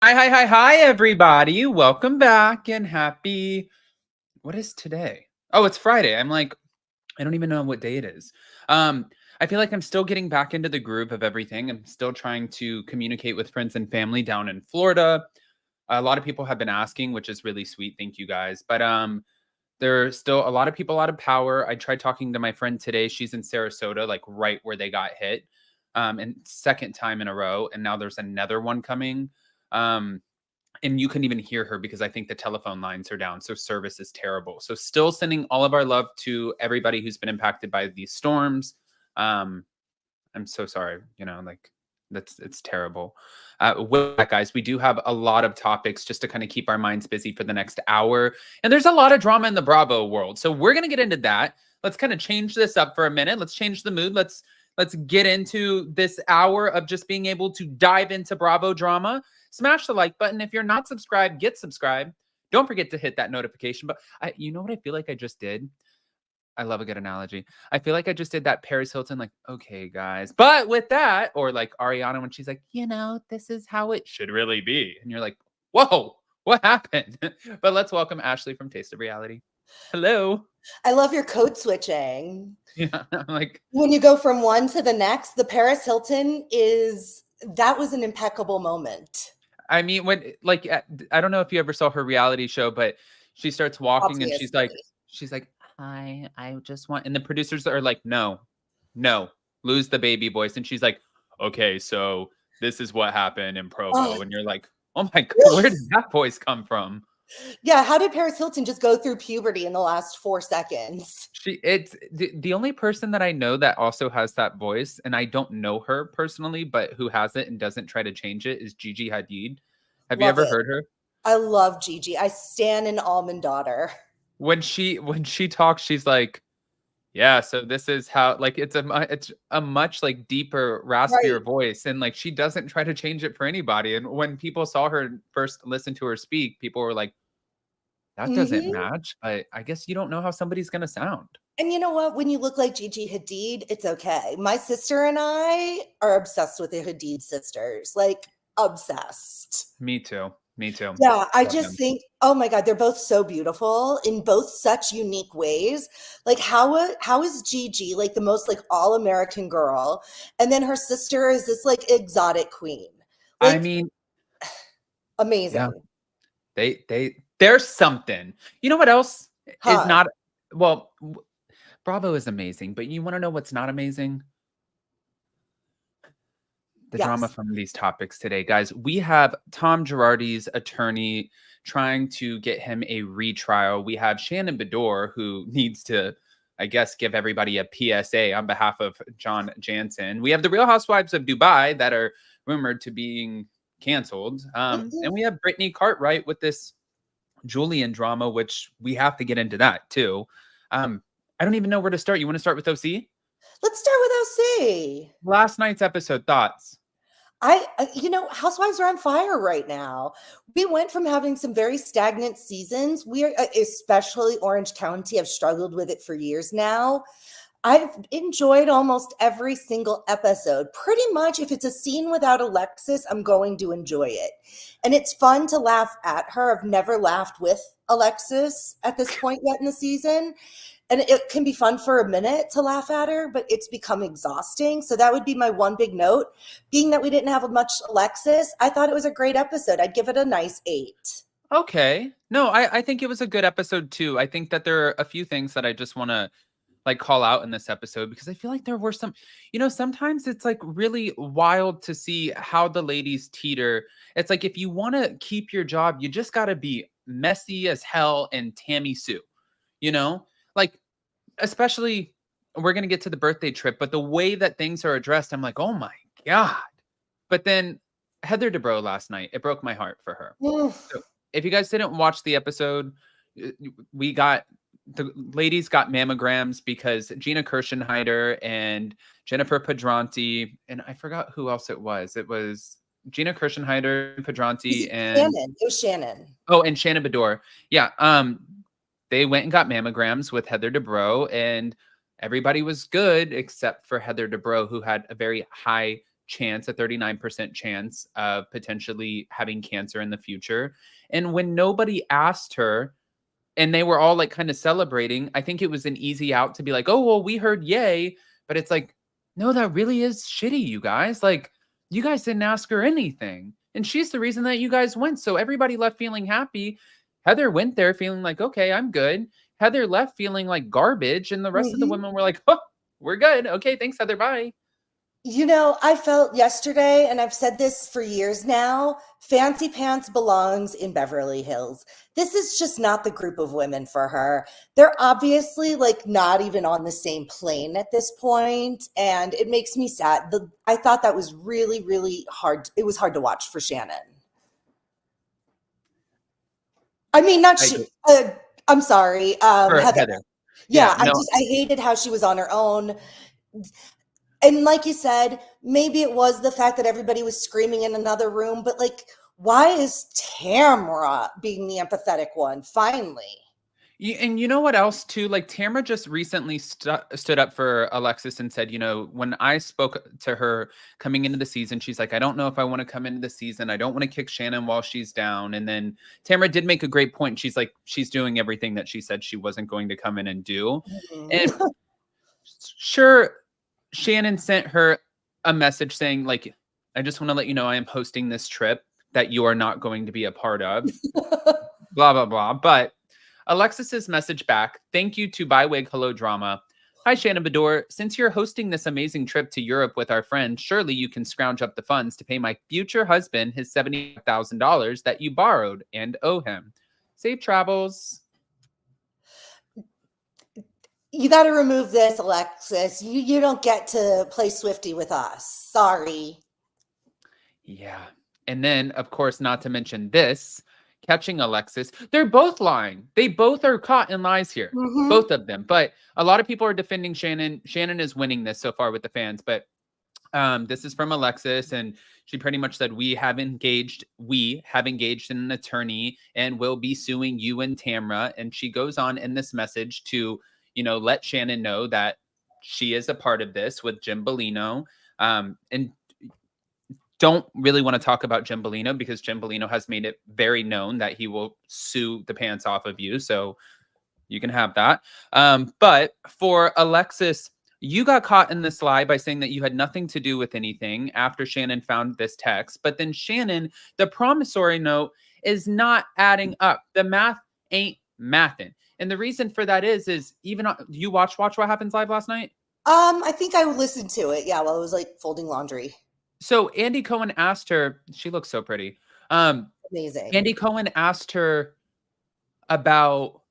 Hi, everybody. Welcome back and happy. What is today? Oh, it's Friday. I'm like, I don't even know what day it is. Um, I feel like I'm still getting back into the groove of everything. I'm still trying to communicate with friends and family down in Florida. A lot of people have been asking, which is really sweet. Thank you guys. But there's still a lot of people out of power. I tried talking to my friend today. She's in Sarasota, like right where they got hit. And second time in a row. And now there's another one coming. Um, and you couldn't even hear her because I think the telephone lines are down. So service is terrible. So still sending all of our love to everybody who's been impacted by these storms. Um, I'm so sorry, like it's terrible. With that, guys, we do have a lot of topics just to kind of keep our minds busy for the next hour. And there's a lot of drama in the Bravo world. So we're gonna get into that. Let's kind of change this up for a minute. Let's change the mood. Let's get into this hour of just being able to dive into Bravo drama. Smash the like button. If you're not subscribed, get subscribed. Don't forget to hit that notification. But you know what I feel like I just did? I love a good analogy. I feel like I just did that Paris Hilton, like, okay, guys. But with that, or like Ariana when she's like, this is how it should really be. And you're like, whoa, what happened? But let's welcome Ashley from Taste of Reality. Hello. I love your code switching. Yeah, like when you go from one to the next, the Paris Hilton that was an impeccable moment. I mean, I don't know if you ever saw her reality show, but she starts walking and she's like, hi, I just want, and the producers are like, no, lose the baby voice. And she's like, okay, so this is what happened in Provo. And you're like, oh my God, where did that voice come from? Yeah, how did Paris Hilton just go through puberty in the last 4 seconds? It's the only person that I know that also has that voice, and I don't know her personally, but who has it and doesn't try to change it is Gigi Hadid. Have you ever heard her? I love Gigi. I stan an almond daughter. When she talks, she's like, yeah, so this is how, like, it's a much like deeper, raspier voice, and like she doesn't try to change it for anybody. And when people saw her first listen to her speak, people were like, that doesn't match. I guess you don't know how somebody's gonna sound. And you know what? When you look like Gigi Hadid, it's okay. My sister and I are obsessed with the Hadid sisters, like obsessed. Me too. Yeah, I just think, oh my God, they're both so beautiful in both such unique ways. Like how is Gigi like the most like all-American girl, and then her sister is this like exotic queen? Like, I mean, amazing. Yeah. There's something. You know what else is not? Well, Bravo is amazing, but you want to know what's not amazing? The drama from these topics today, guys. We have Tom Girardi's attorney trying to get him a retrial. We have Shannon Beador, who needs to, I guess, give everybody a PSA on behalf of John Jansen. We have the Real Housewives of Dubai that are rumored to being canceled. And we have Brittany Cartwright with this Julian drama, which we have to get into that too. I don't even know where to start. You want to start with OC? Let's start with OC. Last night's episode, thoughts? Housewives are on fire right now. We went from having some very stagnant seasons. Especially Orange County, have struggled with it for years now. I've enjoyed almost every single episode. Pretty much, if it's a scene without Alexis, I'm going to enjoy it. And it's fun to laugh at her. I've never laughed with Alexis at this point yet in the season. And it can be fun for a minute to laugh at her, but it's become exhausting. So that would be my one big note. Being that we didn't have much Alexis, I thought it was a great episode. I'd give it a nice 8. Okay. No, I think it was a good episode too. I think that there are a few things that I just want to like call out in this episode because I feel like there were some, sometimes it's like really wild to see how the ladies teeter. It's like, if you want to keep your job, you just got to be messy as hell and Tammy Sue, like, especially we're going to get to the birthday trip, but the way that things are addressed, I'm like, oh my God. But then Heather Dubrow last night, it broke my heart for her. So if you guys didn't watch the episode, the ladies got mammograms because Gina Kirschenheiter and Jennifer Pedranti, and I forgot who else it was. It was Gina Kirschenheiter, Pedranti, and Shannon. It was Shannon. Oh, and Shannon Beador. Yeah. They went and got mammograms with Heather Dubrow, and everybody was good except for Heather Dubrow, who had a very high chance, a 39% chance of potentially having cancer in the future. And when nobody asked her and they were all like kind of celebrating, I think it was an easy out to be like, oh, well, we heard yay. But it's like, no, that really is shitty, you guys. Like, you guys didn't ask her anything. And she's the reason that you guys went. So everybody left feeling happy. Heather went there feeling like, okay, I'm good. Heather left feeling like garbage. And the rest of the women were like, oh, we're good. Okay, thanks, Heather. Bye. You know, I felt yesterday, and I've said this for years now, Fancy Pants belongs in Beverly Hills. This is just not the group of women for her. They're obviously like not even on the same plane at this point, and it makes me sad. I thought that was really, really hard. It was hard to watch for Shannon. I mean, not she. I'm sorry, Heather. Heather. Yeah, no. I hated how she was on her own. And like you said, maybe it was the fact that everybody was screaming in another room, but like, why is Tamra being the empathetic one finally? And you know what else too? Like Tamara just recently stood up for Alexis and said, you know, when I spoke to her coming into the season, she's like, I don't know if I want to come into the season. I don't want to kick Shannon while she's down. And then Tamara did make a great point. She's like, she's doing everything that she said she wasn't going to come in and do. And sure, Shannon sent her a message saying, like, I just want to let you know I am hosting this trip that you are not going to be a part of. Blah, blah, blah. But Alexis's message back, thank you to Bywig Hello Drama. Hi, Shannon Beador. Since you're hosting this amazing trip to Europe with our friend, surely you can scrounge up the funds to pay my future husband his $70,000 that you borrowed and owe him. Safe travels. You got to remove this, Alexis. You don't get to play Swiftie with us. Sorry. Yeah. And then, of course, not to mention this, catching Alexis. They're both lying. They both are caught in lies here. Both of them. But a lot of people are defending Shannon. Shannon is winning this so far with the fans. But this is from Alexis, and she pretty much said, we have engaged in an attorney and will be suing you and Tamra. And she goes on in this message to, you know, let Shannon know that she is a part of this with Jim Bellino. And don't really want to talk about Jim Bellino because Jim Bellino has made it very known that he will sue the pants off of you. So you can have that. But for Alexis, you got caught in this lie by saying that you had nothing to do with anything after Shannon found this text. But then Shannon, the promissory note is not adding up. The math ain't mathin'. And the reason for that is even you watch What Happens Live last night? I think I listened to it. Yeah, while I was like folding laundry. So Andy Cohen asked her, she looks so pretty. Amazing. Andy Cohen asked her about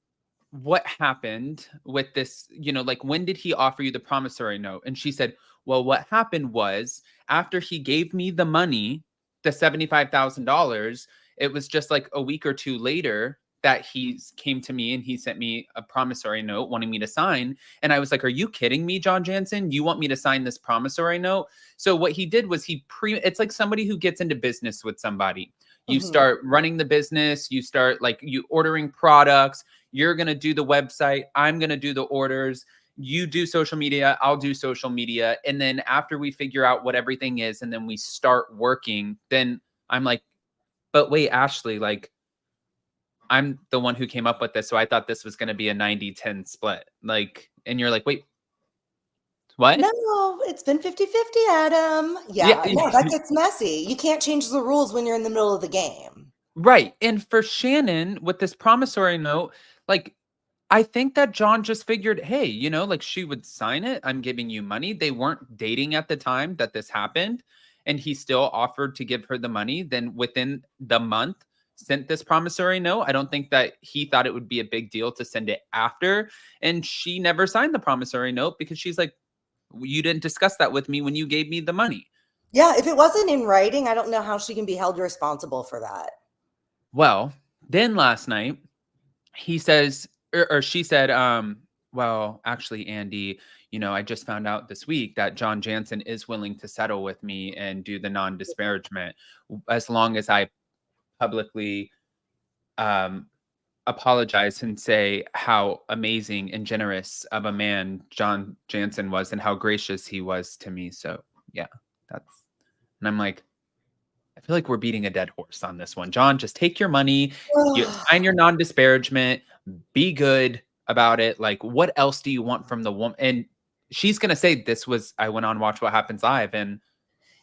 what happened with this, you know, like when did he offer you the promissory note? And she said, well, what happened was after he gave me the money, the $75,000, it was just like a week or two later that he came to me and he sent me a promissory note wanting me to sign. And I was like, are you kidding me, John Jansen? You want me to sign this promissory note? So what he did was it's like somebody who gets into business with somebody. You start running the business, you start like you ordering products, you're going to do the website, I'm going to do the orders, you do social media, I'll do social media. And then after we figure out what everything is and then we start working, then I'm like, but wait, Ashley, like I'm the one who came up with this. So I thought this was going to be a 90-10 split. Like, and you're like, wait, what? No, it's been 50-50, Adam. Yeah, no, that gets messy. You can't change the rules when you're in the middle of the game. Right. And for Shannon, with this promissory note, like, I think that John just figured, hey, you know, like she would sign it. I'm giving you money. They weren't dating at the time that this happened. And he still offered to give her the money. Then within the month, sent this promissory note. I don't think that he thought it would be a big deal to send it after. And she never signed the promissory note because she's like, you didn't discuss that with me when you gave me the money. Yeah, if it wasn't in writing, I don't know how she can be held responsible for that. Well, then last night, he says, or she said, well, actually, Andy, you know, I just found out this week that John Jansen is willing to settle with me and do the non-disparagement as long as I publicly apologize and say how amazing and generous of a man John Jansen was and how gracious he was to me. So yeah, that's And I'm like, I feel like we're beating a dead horse on this one. John, just take your money, you sign your non-disparagement, be good about it. Like, what else do you want from the woman? And she's gonna say, I went on Watch What Happens Live, and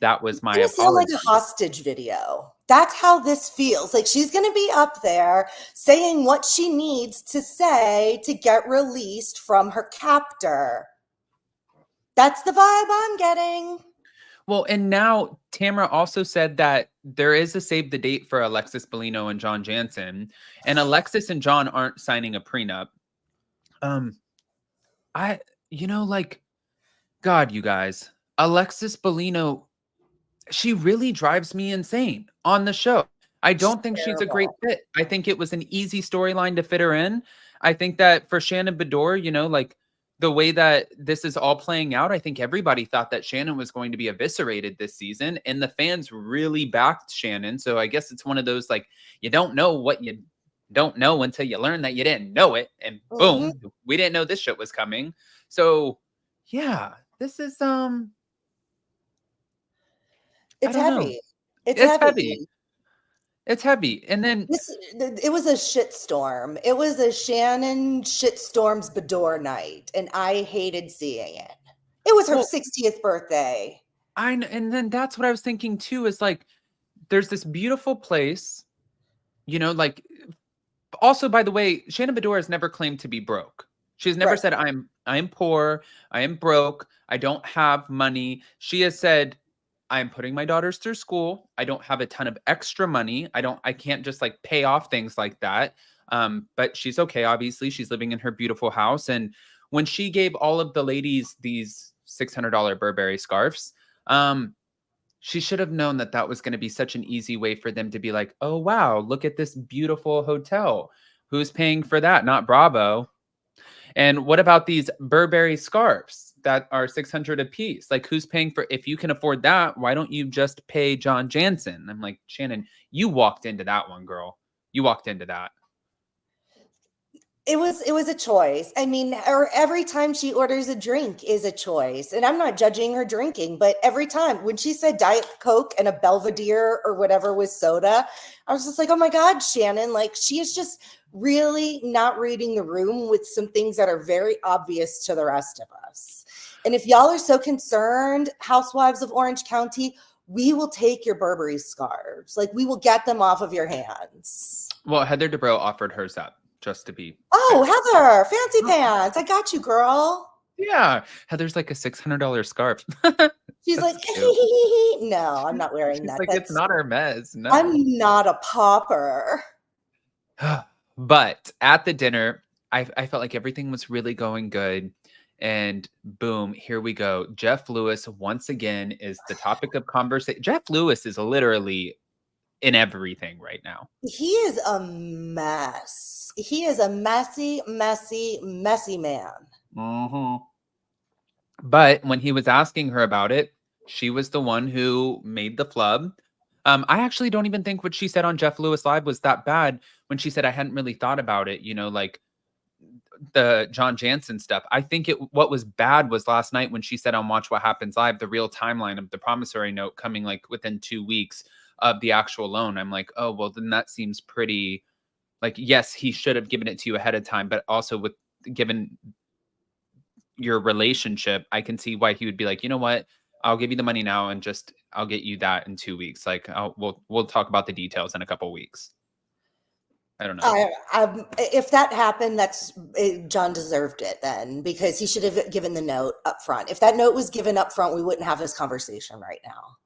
that was my It's gonna sound like apology. a hostage video. That's how this feels. Like she's gonna be up there saying what she needs to say to get released from her captor. That's the vibe I'm getting. Well, and now Tamara also said that there is a save the date for Alexis Bellino and John Jansen, and Alexis and John aren't signing a prenup. Like, God, you guys, Alexis Bellino, she really drives me insane on the show. I don't think she's a great fit. I think it was an easy storyline to fit her in. I think that for Shannon Beador, like the way that this is all playing out, I think everybody thought that Shannon was going to be eviscerated this season, and the fans really backed Shannon. So I guess it's one of those, like, you don't know what you don't know until you learn that you didn't know it. And boom, we didn't know this shit was coming. So yeah, this is it's heavy. It's heavy. It's heavy. And then it was a shitstorm. It was a Shannon shitstorms Beador night, and I hated seeing it. It was her 60th birthday. And then that's what I was thinking too, is like, there's this beautiful place, like, also, by the way, Shannon Beador has never claimed to be broke. She's never said, I'm poor, I am broke, I don't have money. She has said, I'm putting my daughters through school. I don't have a ton of extra money. I can't just like pay off things like that. But she's okay. Obviously, she's living in her beautiful house. And when she gave all of the ladies these $600 Burberry scarves, she should have known that that was going to be such an easy way for them to be like, oh, wow, look at this beautiful hotel. Who's paying for that? Not Bravo. And what about these Burberry scarves that are $600 a piece? Like, who's paying for? If you can afford that, why don't you just pay John Jansen? I'm like, Shannon, you walked into that one, girl. You walked into that. It was a choice. I mean, every time she orders a drink is a choice. And I'm not judging her drinking, but every time when she said Diet Coke and a Belvedere or whatever was soda, I was just like, oh my God, Shannon, like she is just really not reading the room with some things that are very obvious to the rest of us. And if y'all are so concerned, Housewives of Orange County, we will take your Burberry scarves. Like we will get them off of your hands. Well, Heather Dubrow offered hers up. Just to be fair. Heather, fancy pants. I got you, girl. Yeah. Heather's like a $600 scarf. She's like, no, I'm not wearing that. Like, it's not Hermes. No. I'm not a pauper. But at the dinner, I felt like everything was really going good. And boom, here we go. Jeff Lewis, once again, is the topic of conversation. Jeff Lewis is literally in everything right now. He is a mess. He is a messy, messy, messy man. But when he was asking her about it, she was the one who made the flub. I actually don't even think what she said on Jeff Lewis Live was that bad when she said, I hadn't really thought about it, like the John Jansen stuff. I think what was bad was last night when she said on Watch What Happens Live, the real timeline of the promissory note coming like within 2 weeks of the actual loan. I'm like, oh, well, then that seems pretty, like, yes, he should have given it to you ahead of time, but also given your relationship, I can see why he would be like, you know what, I'll give you the money now and I'll get you that in 2 weeks. Like, we'll talk about the details in a couple weeks. I don't know. If that happened, John deserved it then, because he should have given the note up front. If that note was given up front, we wouldn't have this conversation right now.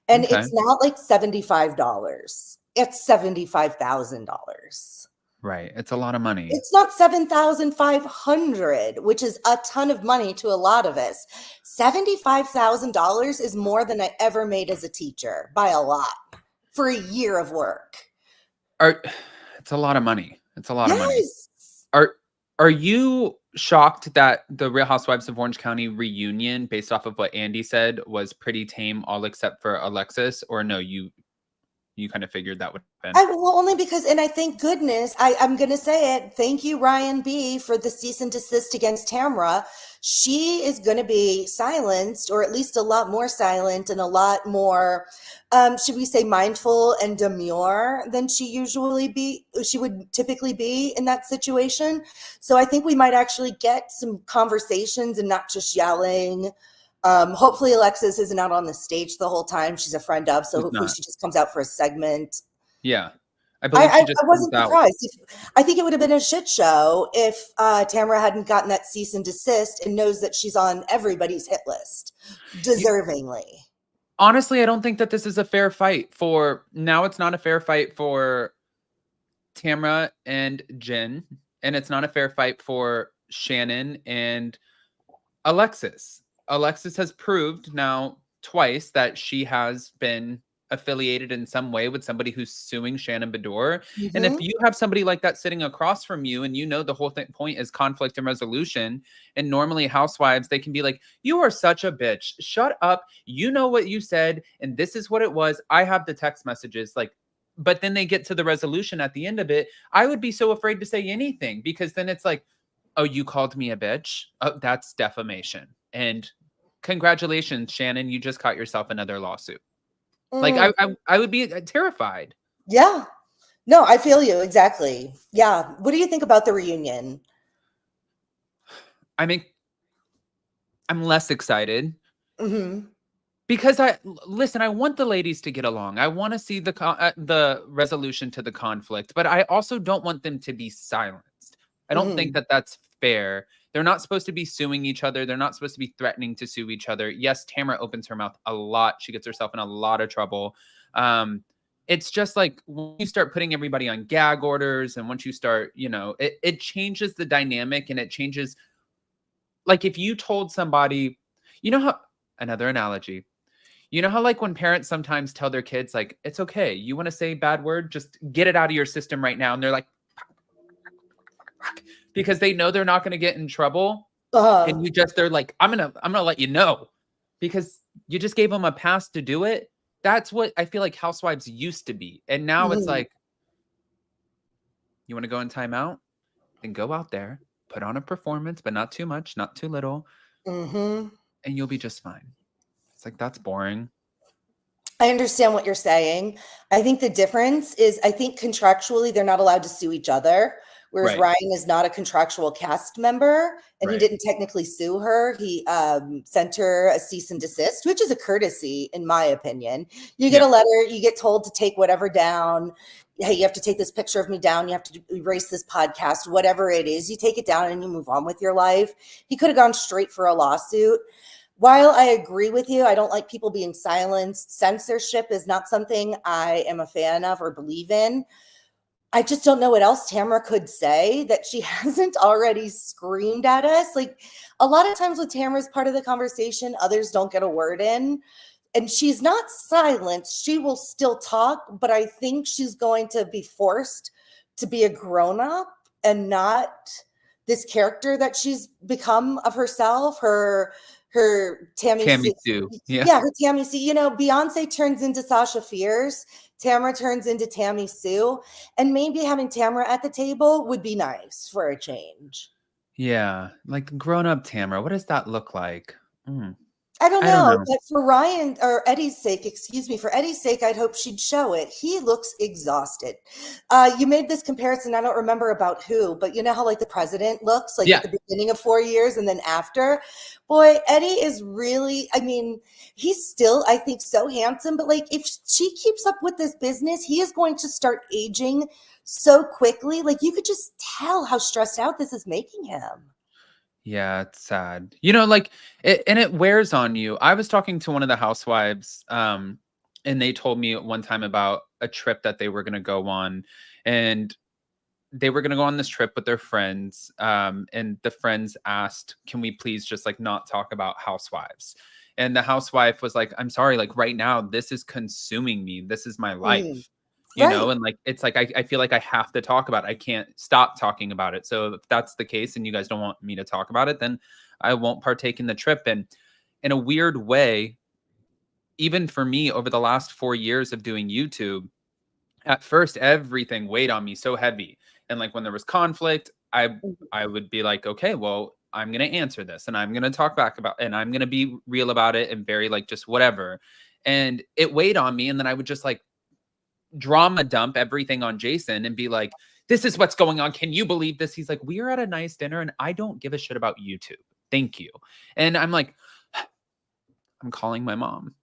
And It's not like $75. It's $75,000. Right. It's a lot of money. It's not $7,500, which is a ton of money to a lot of us. $75,000 is more than I ever made as a teacher, by a lot, for a year of work. It's a lot of money. It's a lot of money. Are you shocked that the Real Housewives of Orange County reunion, based off of what Andy said, was pretty tame, all except for Alexis? Or no, you kind of figured that would happen? Well, only because, and I thank goodness, I'm going to say it. Thank you, Ryan B, for the cease and desist against Tamra. She is going to be silenced, or at least a lot more silent and a lot more, should we say, mindful and demure than she would typically be in that situation. So I think we might actually get some conversations and not just yelling. Hopefully Alexis isn't out on the stage the whole time. She's a friend of, so She's hopefully not. she just comes out for a segment. Yeah. I believe she just I comes wasn't out. surprised. I think it would have been a shit show if Tamara hadn't gotten that cease and desist and knows that she's on everybody's hit list, deservingly. Honestly, I don't think that this is a fair fight for now. It's not a fair fight for Tamra and Jen, and it's not a fair fight for Shannon and Alexis. Alexis has proved now twice that she has been affiliated in some way with somebody who's suing Shannon Beador. And if Mm-hmm. you have somebody like that sitting across from you, and you know the whole point is conflict and resolution, and normally housewives, they can be like, you are such a bitch. Shut up. You know what you said, and this is what it was. I have the text messages. Like, but then they get to the resolution at the end of it. I would be so afraid to say anything because then it's like, oh, you called me a bitch? Oh, that's defamation. And congratulations, Shannon, you just caught yourself another lawsuit. Like I would be terrified. Yeah. No, I feel you. Exactly. Yeah. What do you think about the reunion? I mean, I'm less excited Mm-hmm. because listen, I want the ladies to get along. I want to see the resolution to the conflict, but I also don't want them to be silenced. I don't think Mm-hmm. that that's fair. They're not supposed to be suing each other. They're not supposed to be threatening to sue each other. Yes, Tamara opens her mouth a lot. She gets herself in a lot of trouble. It's just like when you start putting everybody on gag orders, and once you start, it changes the dynamic, and it changes. Like if you told somebody, how, another analogy, like when parents sometimes tell their kids, like, it's okay. You want to say bad word, just get it out of your system right now. And they're like, because they know they're not going to get in trouble. Uh-huh. And they're like, I'm going to let you know, because you just gave them a pass to do it. That's what I feel like housewives used to be. And now it's Mm-hmm. like, you want to go in timeout? Then go out there, put on a performance, but not too much, not too little. Mm-hmm. And you'll be just fine. It's like, that's boring. I understand what you're saying. I think the difference is I think contractually they're not allowed to sue each other, whereas Right. Ryan is not a contractual cast member and he Right. didn't technically sue her. He sent her a cease and desist, which is a courtesy, in my opinion. You get Yeah. a letter, you get told to take whatever down. Hey, you have to take this picture of me down. You have to erase this podcast, whatever it is. You take it down and you move on with your life. He could have gone straight for a lawsuit. While I agree with you, I don't like people being silenced. Censorship is not something I am a fan of or believe in. I just don't know what else Tamara could say that she hasn't already screamed at us. Like a lot of times with Tamara's part of the conversation, others don't get a word in. And she's not silenced. She will still talk, but I think she's going to be forced to be a grown up and not this character that she's become of herself. Her Tammy Tammy C. Sue. Yeah. Yeah, her Tammy C. Beyonce turns into Sasha Fierce. Tamara turns into Tammy Sue. And maybe having Tamara at the table would be nice for a change. Yeah. Like grown up Tamara. What does that look like? I don't I don't know, know. but for Ryan or Eddie's sake, excuse me, for Eddie's sake, I'd hope she'd show it. He looks exhausted. You made this comparison. I don't remember about who, but you know how like the president looks like Yeah. at the beginning of 4 years and then after. Boy, Eddie is really. I mean, he's still, I think, so handsome. But like, if she keeps up with this business, he is going to start aging so quickly. Like you could just tell how stressed out this is making him. Yeah, it's sad. Like it wears on you. I was talking to one of the housewives, and they told me at one time about a trip that they were going to go on, and they were going to go on this trip with their friends. And the friends asked, can we please just like not talk about housewives? And the housewife was like, I'm sorry, like right now, this is consuming me. This is my life. Right. And like it's like I feel like I have to talk about it. I can't stop talking about it. So if that's the case and you guys don't want me to talk about it, then I won't partake in the trip. And in a weird way, even for me over the last 4 years of doing YouTube, at first everything weighed on me so heavy. And like when there was conflict, I would be like, okay, well, I'm gonna answer this and I'm gonna talk back about and I'm gonna be real about it and very like just whatever. And it weighed on me. And then I would just like drama dump everything on Jason and be like, this is what's going on. Can you believe this? He's like, we are at a nice dinner and I don't give a shit about you two. Thank you. And I'm like, I'm calling my mom.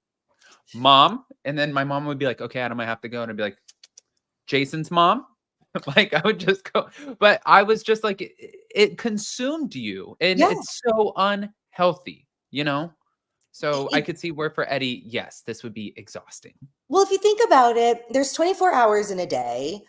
And then my mom would be like, okay, Adam, I have to go. And I'd be like, Jason's mom. Like I would just go, but I was just like, it consumed you and Yeah. it's so unhealthy, you know? So I It- could see where for Eddie, yes, this would be exhausting. well, if you think about it, there's 24 hours in a day.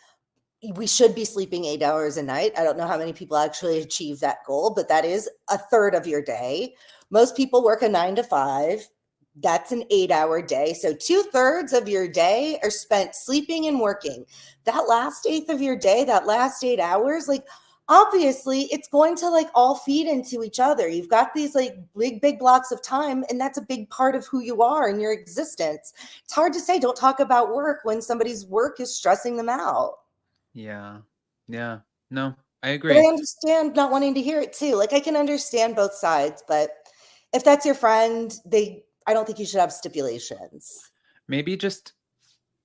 We should be sleeping 8 hours a night. I don't know how many people actually achieve that goal, but that is a third of your day. Most people work a 9 to 5. That's an 8 hour day. So 2/3 of your day are spent sleeping and working. That last eighth of your day, that last 8 hours, like obviously it's going to like all feed into each other. You've got these like big blocks of time, and that's a big part of who you are in your existence. It's hard to say, don't talk about work when somebody's work is stressing them out. Yeah. Yeah. No, I But I agree. understand not wanting to hear it too. Like I can understand both sides, but if that's your friend, I don't think you should have stipulations. Maybe just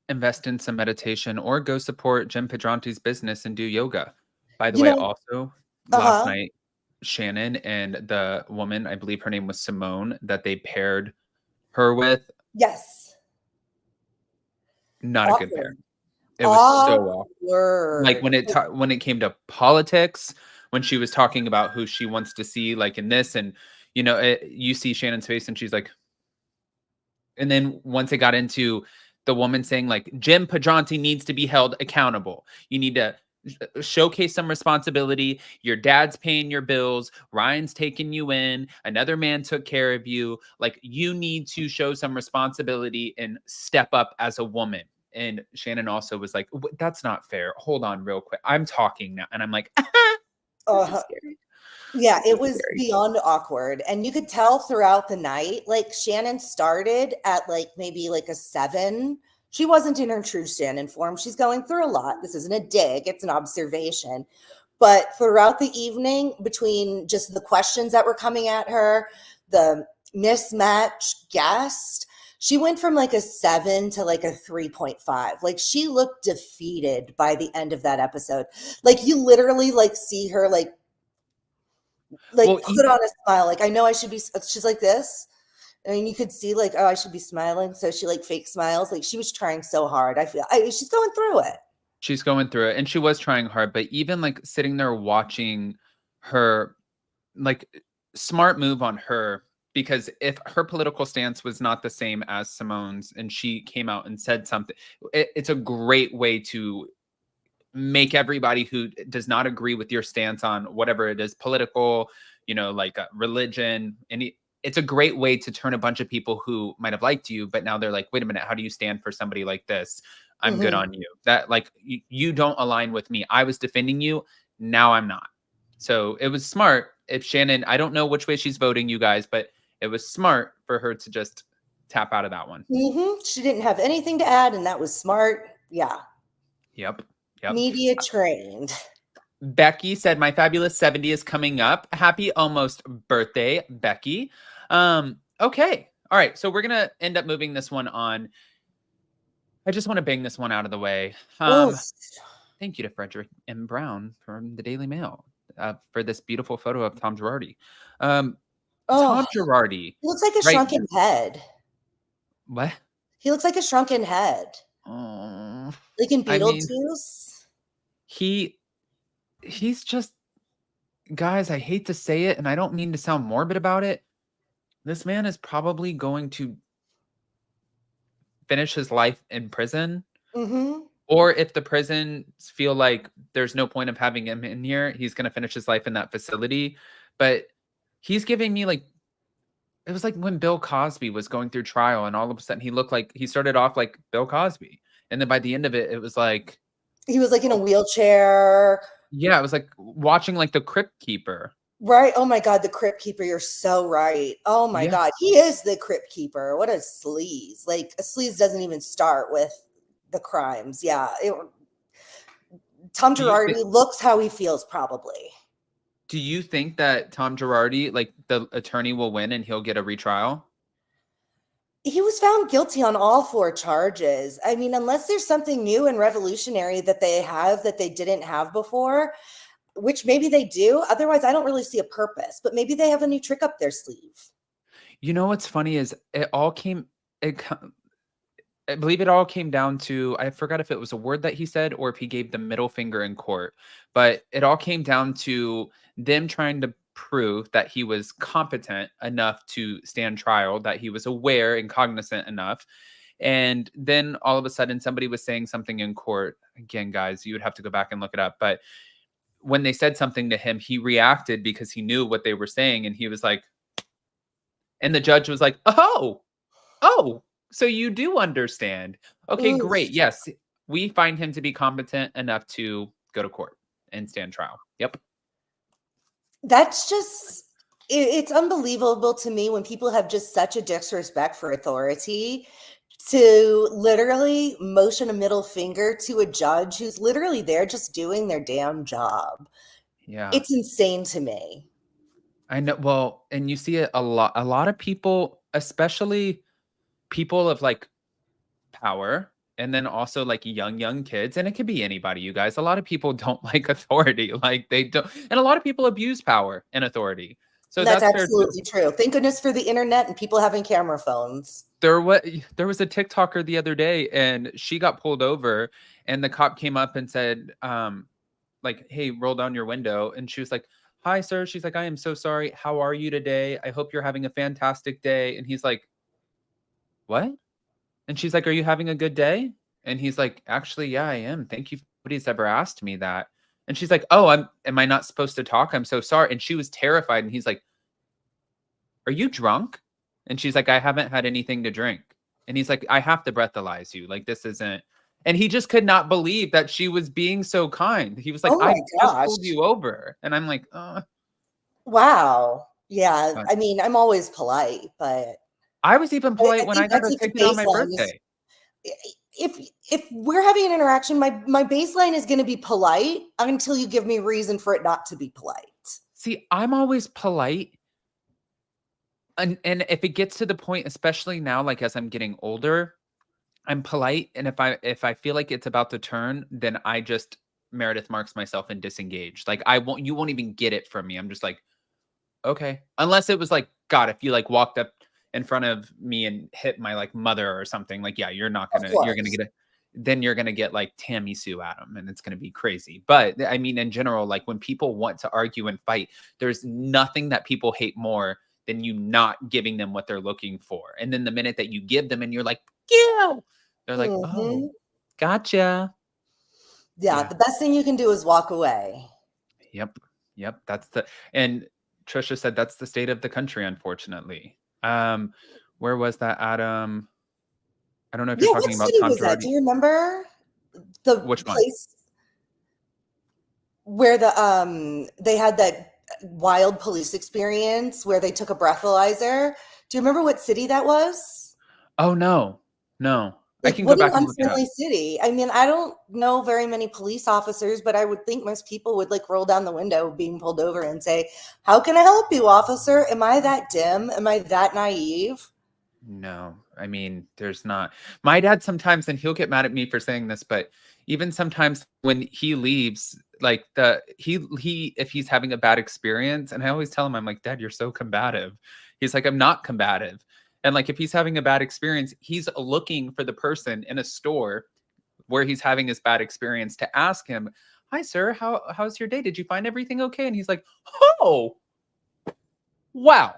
invest in some meditation or go support Jim Pedrante's business and do yoga. By the You way, know, also last uh-huh. night, Shannon and the woman, I believe her name was Simone, that they paired her with, Yes. not a good pair. Awkward. It was so off. Like Awkward. when it came to politics, when she was talking about who she wants to see like in this, and you see Shannon's face and she's like, and then once it got into the woman saying like Jim Pedranti needs to be held accountable. You need to showcase some responsibility. Your dad's paying your bills. Ryan's taking you in. Another man took care of you. Like you need to show some responsibility and step up as a woman. And Shannon also was like, that's not fair. Hold on real quick. I'm talking now. And I'm like, this is Uh-huh. scary. Yeah, This it is was scary. beyond awkward. And you could tell throughout the night, like Shannon started at like maybe like a 7. She wasn't in her true Shannon form. She's going through a lot. This isn't a dig, it's an observation. But throughout the evening, between just the questions that were coming at her, the mismatched guest, she went from like a 7 to like a 3.5. Like she looked defeated by the end of that episode. Like you literally like see her like Well, put on a smile. Like I know I should be. She's like this. I mean, you could see like, oh, I should be smiling. So she like fake smiles. Like she was trying so hard. She's going through it. she's going through it and she was trying hard, but even like sitting there watching her, like smart move on her, because if her political stance was not the same as Simone's and she came out and said something, it's a great way to make everybody who does not agree with your stance on whatever it is, political, like religion, it's a great way to turn a bunch of people who might have liked you, but now they're like, wait a minute, how do you stand for somebody like this? I'm good Mhm. on you. That like you don't align with me. I was defending you. Now I'm not. So it was smart. If Shannon, I don't know which way she's voting, you guys, but it was smart for her to just tap out of that one. She didn't have anything to add, and that was smart. Yeah, Yep. Yep. media trained. Becky said, "My fabulous 70 is coming up. Happy almost birthday, Becky." Okay. All right. So we're gonna end up moving this one on. I just want to bang this one out of the way. Oh, Thank you to Frederick M. Brown from the Daily Mail for this beautiful photo of Tom Girardi. Um, oh, Tom Girardi, he looks like a right? shrunken head. What? He looks like a shrunken head, Oh, like in I mean, Beetlejuice. he he's just, guys, I hate to say it, and I don't mean to sound morbid about it. This man is probably going to finish his life in prison. Mm-hmm. Or if the prisons feel like there's no point of having him in here, he's gonna finish his life in that facility. But he's giving me like, it was like when Bill Cosby was going through trial, and all of a sudden he looked like he started off like Bill Cosby. And then by the end of it, it was like, He was like in a oh, wheelchair. yeah, it was like watching like the Crypt Keeper. Right. Oh my God, the Crypt Keeper. You're so right. Oh my Yeah. God. He is the Crypt Keeper. What a sleaze. Like a sleaze doesn't even start with the crimes. Yeah. Tom Do you Girardi looks how he feels, probably. do you think that Tom Girardi, like the attorney, will win and he'll get a retrial? He was found guilty on all 4 charges. I mean, unless there's something new and revolutionary that they have that they didn't have before, which maybe they do. Otherwise, I don't really see a purpose, but maybe they have a new trick up their sleeve. You know what's funny is it I believe it all came down to, I forgot if it was a word that he said or if he gave the middle finger in court, but it all came down to them trying to prove that he was competent enough to stand trial, that he was aware and cognizant enough. And then all of a sudden somebody was saying something in court. Again, guys, you would have to go back and look it up, but when they said something to him, he reacted because he knew what they were saying, and he was like, and the judge was like, "Oh, so you do understand. Okay, Ooh, great. Yes, we find him to be competent enough to go to court and stand trial." Yep. that's just it's unbelievable to me when people have just such a disrespect for authority to literally motion a middle finger to a judge who's literally there just doing their damn job. Yeah. It's insane to me. I know. Well, and you see it a lot. A lot of people, especially people of like power, and then also like young kids, and it could be anybody, you guys. A lot of people don't like authority. Like they don't, and a lot of people abuse power and authority. So That's that's fair too. absolutely true. Thank goodness for the internet and people having camera phones. There was a TikToker the other day, and she got pulled over, and the cop came up and said, like, "Hey, roll down your window." And she was like, "Hi, sir." She's like, "I am so sorry. How are you today? I hope you're having a fantastic day." And he's like, "What?" And she's like, "Are you having a good day?" And he's like, "Actually, yeah, I am. Thank you. Nobody's ever asked me that." And she's like, "Oh, am I not supposed to talk? I'm so sorry." And she was terrified. And he's like, "Are you drunk?" And she's like, "I haven't had anything to drink." And he's like, "I have to breathalyze you. Like, this isn't." And he just could not believe that she was being so kind. He was like, Oh my "I just gosh. pulled you over." And I'm like, Wow. Yeah. But I mean, I'm always polite, but I was even I polite when think I got that's a like the ticket on my baseline is birthday. if we're having an interaction, my baseline is going to be polite until you give me reason for it not to be polite. See, I'm always polite. And if it gets to the point, especially now, like as I'm getting older, I'm polite. And if I feel like it's about to turn, then I just Meredith marks myself and disengage. Like you won't even get it from me. I'm just like, okay. Unless it was like, God, if you like walked up in front of me and hit my like mother or something, like, yeah, Of you're gonna course. get then you're gonna get like Tammy Sue at them, and it's gonna be crazy. But I mean, in general, like when people want to argue and fight, there's nothing that people hate more than you not giving them what they're looking for. And then the minute that you give them and you're like, yeah, they're like, oh, Mhm. gotcha. Yeah, Yeah. the best thing you can do is walk away. Yep. Yep. And Trisha said that's the state of the country, unfortunately. Where was that, Adam? I don't know if you're Yeah, what talking about city Tom was that? Do Girardi. you remember the Which one? place where they had that wild police experience where they took a breathalyzer? Do you remember what city that was? Oh no. No. I Like, can go what an back and look it up. unfriendly city. I mean, I don't know very many police officers, but I would think most people would like roll down the window being pulled over and say, "How can I help you, officer? Am I that dim? Am I that naive?" No. I mean, there's not. My dad sometimes, and he'll get mad at me for saying this, but even sometimes when he leaves, like he if he's having a bad experience, and I always tell him, I'm like, "Dad, you're so combative." He's like, "I'm not combative." And like if he's having a bad experience, he's looking for the person in a store where he's having his bad experience to ask him, "Hi, sir, how's your day? Did you find everything okay?" And he's like, "Oh, wow.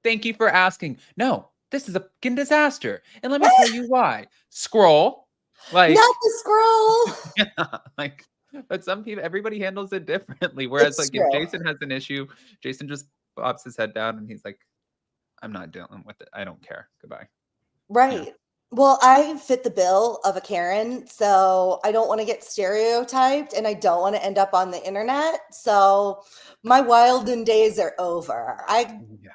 Thank you for asking. No, this is a fucking disaster. And let me tell you why." Scroll. Not Like, the scroll. yeah, like, but some people, everybody handles it differently. Whereas, It's like, if true. Jason has an issue, Jason just pops his head down and he's like, "I'm not dealing with it. I don't care. Goodbye." Yeah. Right. Well, I fit the bill of a Karen, so I don't want to get stereotyped and I don't want to end up on the internet. So my wilden days are over. Yeah.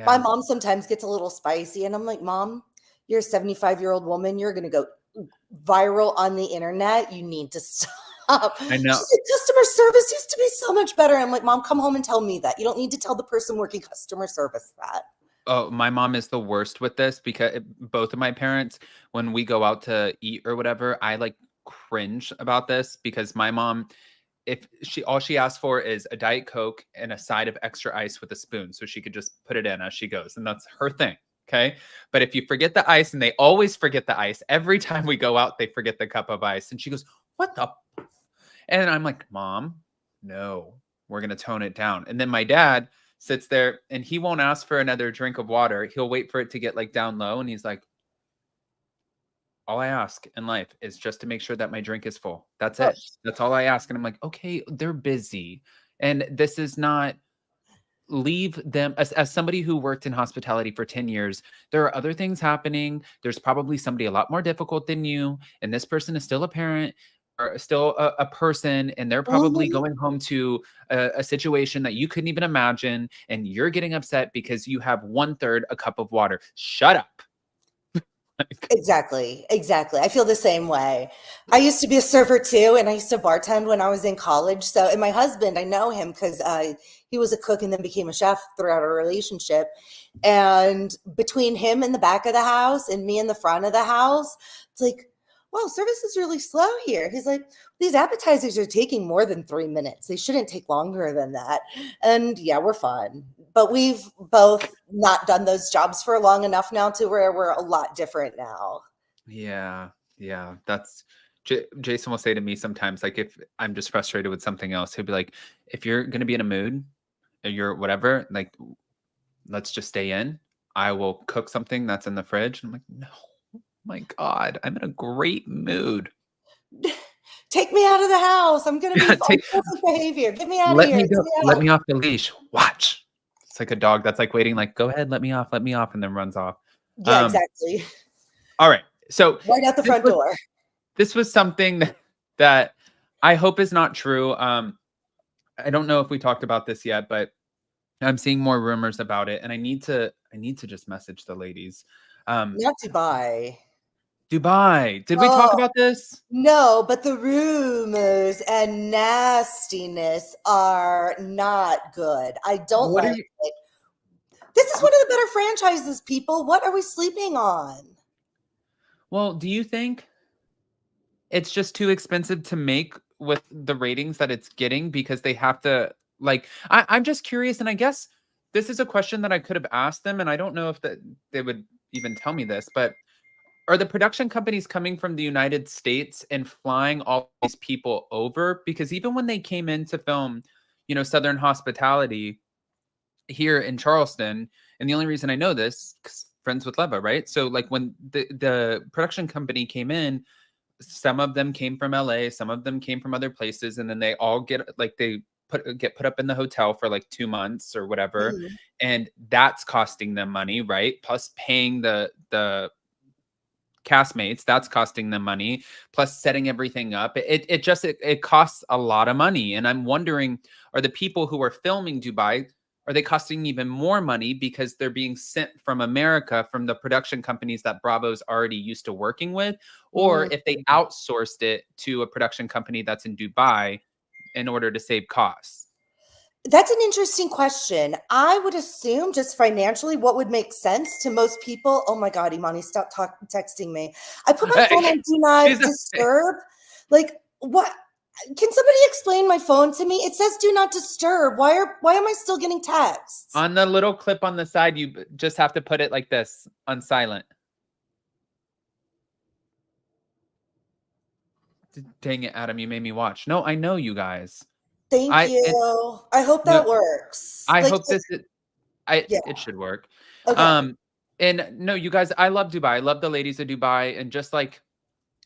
My Yeah. mom sometimes gets a little spicy and I'm like, "Mom, you're a 75-year-old woman. You're going to go viral on the internet, you need to stop. I She know. said, customer service used to be so much better. I'm like, Mom, come home and tell me that. You don't need to tell the person working customer service that. Oh, my mom is the worst with this because both of my parents, when we go out to eat or whatever, I like cringe about this because my mom, if she all she asks for is a Diet Coke and a side of extra ice with a spoon, so she could just put it in as she goes, and that's her thing. Okay. But if you forget the ice, and they always forget the ice, every time we go out, they forget the cup of ice. And she goes, "What the?" And I'm like, "Mom, no, we're going to tone it down." And then my dad sits there and he won't ask for another drink of water. He'll wait for it to get like down low. And he's like, "All I ask in life is just to make sure that my drink is full. That's Oh, it. That's all I ask." And I'm like, "Okay, they're busy. And this is not, leave them." As somebody who worked in hospitality for 10 years, there are other things happening. There's probably somebody a lot more difficult than you. And this person is still a parent or still a person. And they're probably mhm. going home to a situation that you couldn't even imagine. And you're getting upset because you have 1/3 a cup of water. Shut up. Like, Exactly, exactly. I feel the same way. I used to be a server too, and I used to bartend when I was in college. So, and my husband, I know him because he was a cook and then became a chef throughout our relationship. And between him in the back of the house and me in the front of the house, it's like, wow, service is really slow here. He's like, these appetizers are taking more than 3 minutes. They shouldn't take longer than that. And yeah, we're fun. But we've both not done those jobs for long enough now to where we're a lot different now. yeah, yeah. That's Jason will say to me sometimes, like if I'm just frustrated with something else, he'll be like, "If you're gonna be in a mood, or you're whatever, like let's just stay in. I will cook something that's in the fridge." And I'm like, "No, my God, I'm in a great mood. Take me out of the house. I'm going to be on Take, perfect behavior. Get me out of let here. me Get go, me let out. me off the leash. Watch." It's like a dog that's like waiting, like, "Go ahead, let me off," and then runs off. Yeah, Um, exactly. all right. So Right out the this front was door. this was something that I hope is not true. I don't know if we talked about this yet, but I'm seeing more rumors about it, and I need to just message the ladies. Um, Not Dubai. Dubai. Did we talk Oh, about this? no, but the rumors and nastiness are not good. I don't What are like you it. This is wh one of the better franchises, people. What are we sleeping on? well, do you think it's just too expensive to make with the ratings that it's getting because they have to, like, I'm just curious, and I guess this is a question that I could have asked them, and I don't know if that they would even tell me this, but are the production companies coming from the United States and flying all these people over? Because even when they came in to film, Southern Hospitality here in Charleston, and the only reason I know this, 'cause friends with Leva, right? So like when the production company came in, some of them came from LA, some of them came from other places, and then they all get put up in the hotel for like 2 months or whatever, Mhm. and that's costing them money, right? Plus paying the castmates, that's costing them money, plus setting everything up. It costs a lot of money. And I'm wondering, are the people who are filming Dubai, are they costing even more money because they're being sent from America from the production companies that Bravo's already used to working with? Or Mm. if they outsourced it to a production company that's in Dubai in order to save costs? That's an interesting question. I would assume just financially, what would make sense to most people. Oh my God, Imani, stop texting me. I put my phone on do She's not disturb. Like, what? Can somebody explain my phone to me? It says do not disturb. Why am I still getting texts? on the little clip on the side, you just have to put it like this on silent. Dang it, Adam, you made me watch. No, I know you guys. Thank I and you. I hope no, that works. I Like, hope this I yeah. it should work. Okay. Um, and no, you guys, I love Dubai. I love the ladies of Dubai, and just like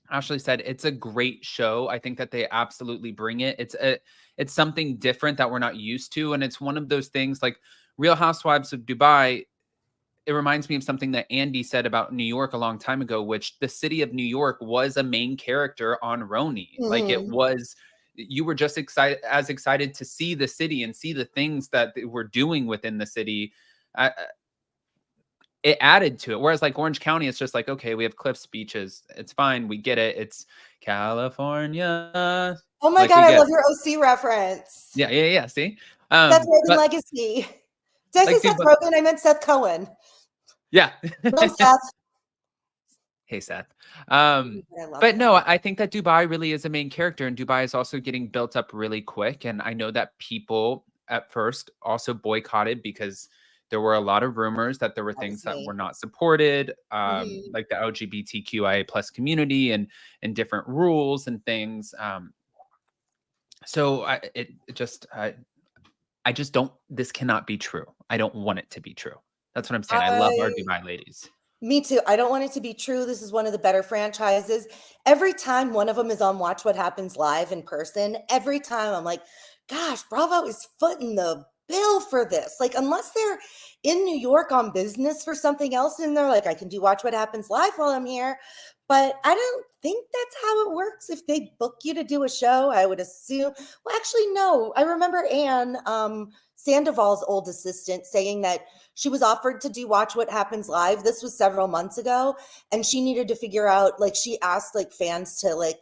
Ashley said, it's a great show. I think that they absolutely bring it. It's something different that we're not used to, and it's one of those things like Real Housewives of Dubai. It reminds me of something that Andy said about New York a long time ago, which the city of New York was a main character on Roni. Like it Mhm. was, you were just excited to see the city and see the things that they were doing within the city. Uh, it added to it. Whereas like Orange County, it's just like, okay, we have cliffs, beaches. It's fine. We get it. It's California. Oh my Like God, we I get love it. your OC reference. Yeah. See? Seth Rogen But legacy. Did I say like, Seth Rogen? I meant Seth Cohen. yeah. Love Seth. Hey, Seth. I love But no, him. I think that Dubai really is a main character, and Dubai is also getting built up really quick. And I know that people at first also boycotted because there were a lot of rumors that there were That things was that were me. not supported, Mhm. like the LGBTQIA plus community and different rules and things. So I just don't. This cannot be true. I don't want it to be true. That's what I'm saying. I love our I Dubai ladies. Me too. I don't want it to be true. This is one of the better franchises. Every time one of them is on Watch What Happens Live in person, every time I'm like, gosh, Bravo is footing the bill for this. Like, unless they're in New York on business for something else, and they're like, I can do Watch What Happens Live while I'm here. But I don't think that's how it works. If they book you to do a show, I would assume. Well, actually, no. I remember Anne, Sandoval's old assistant, saying that she was offered to do Watch What Happens Live. This was several months ago, and she needed to figure out, like, she asked like fans to like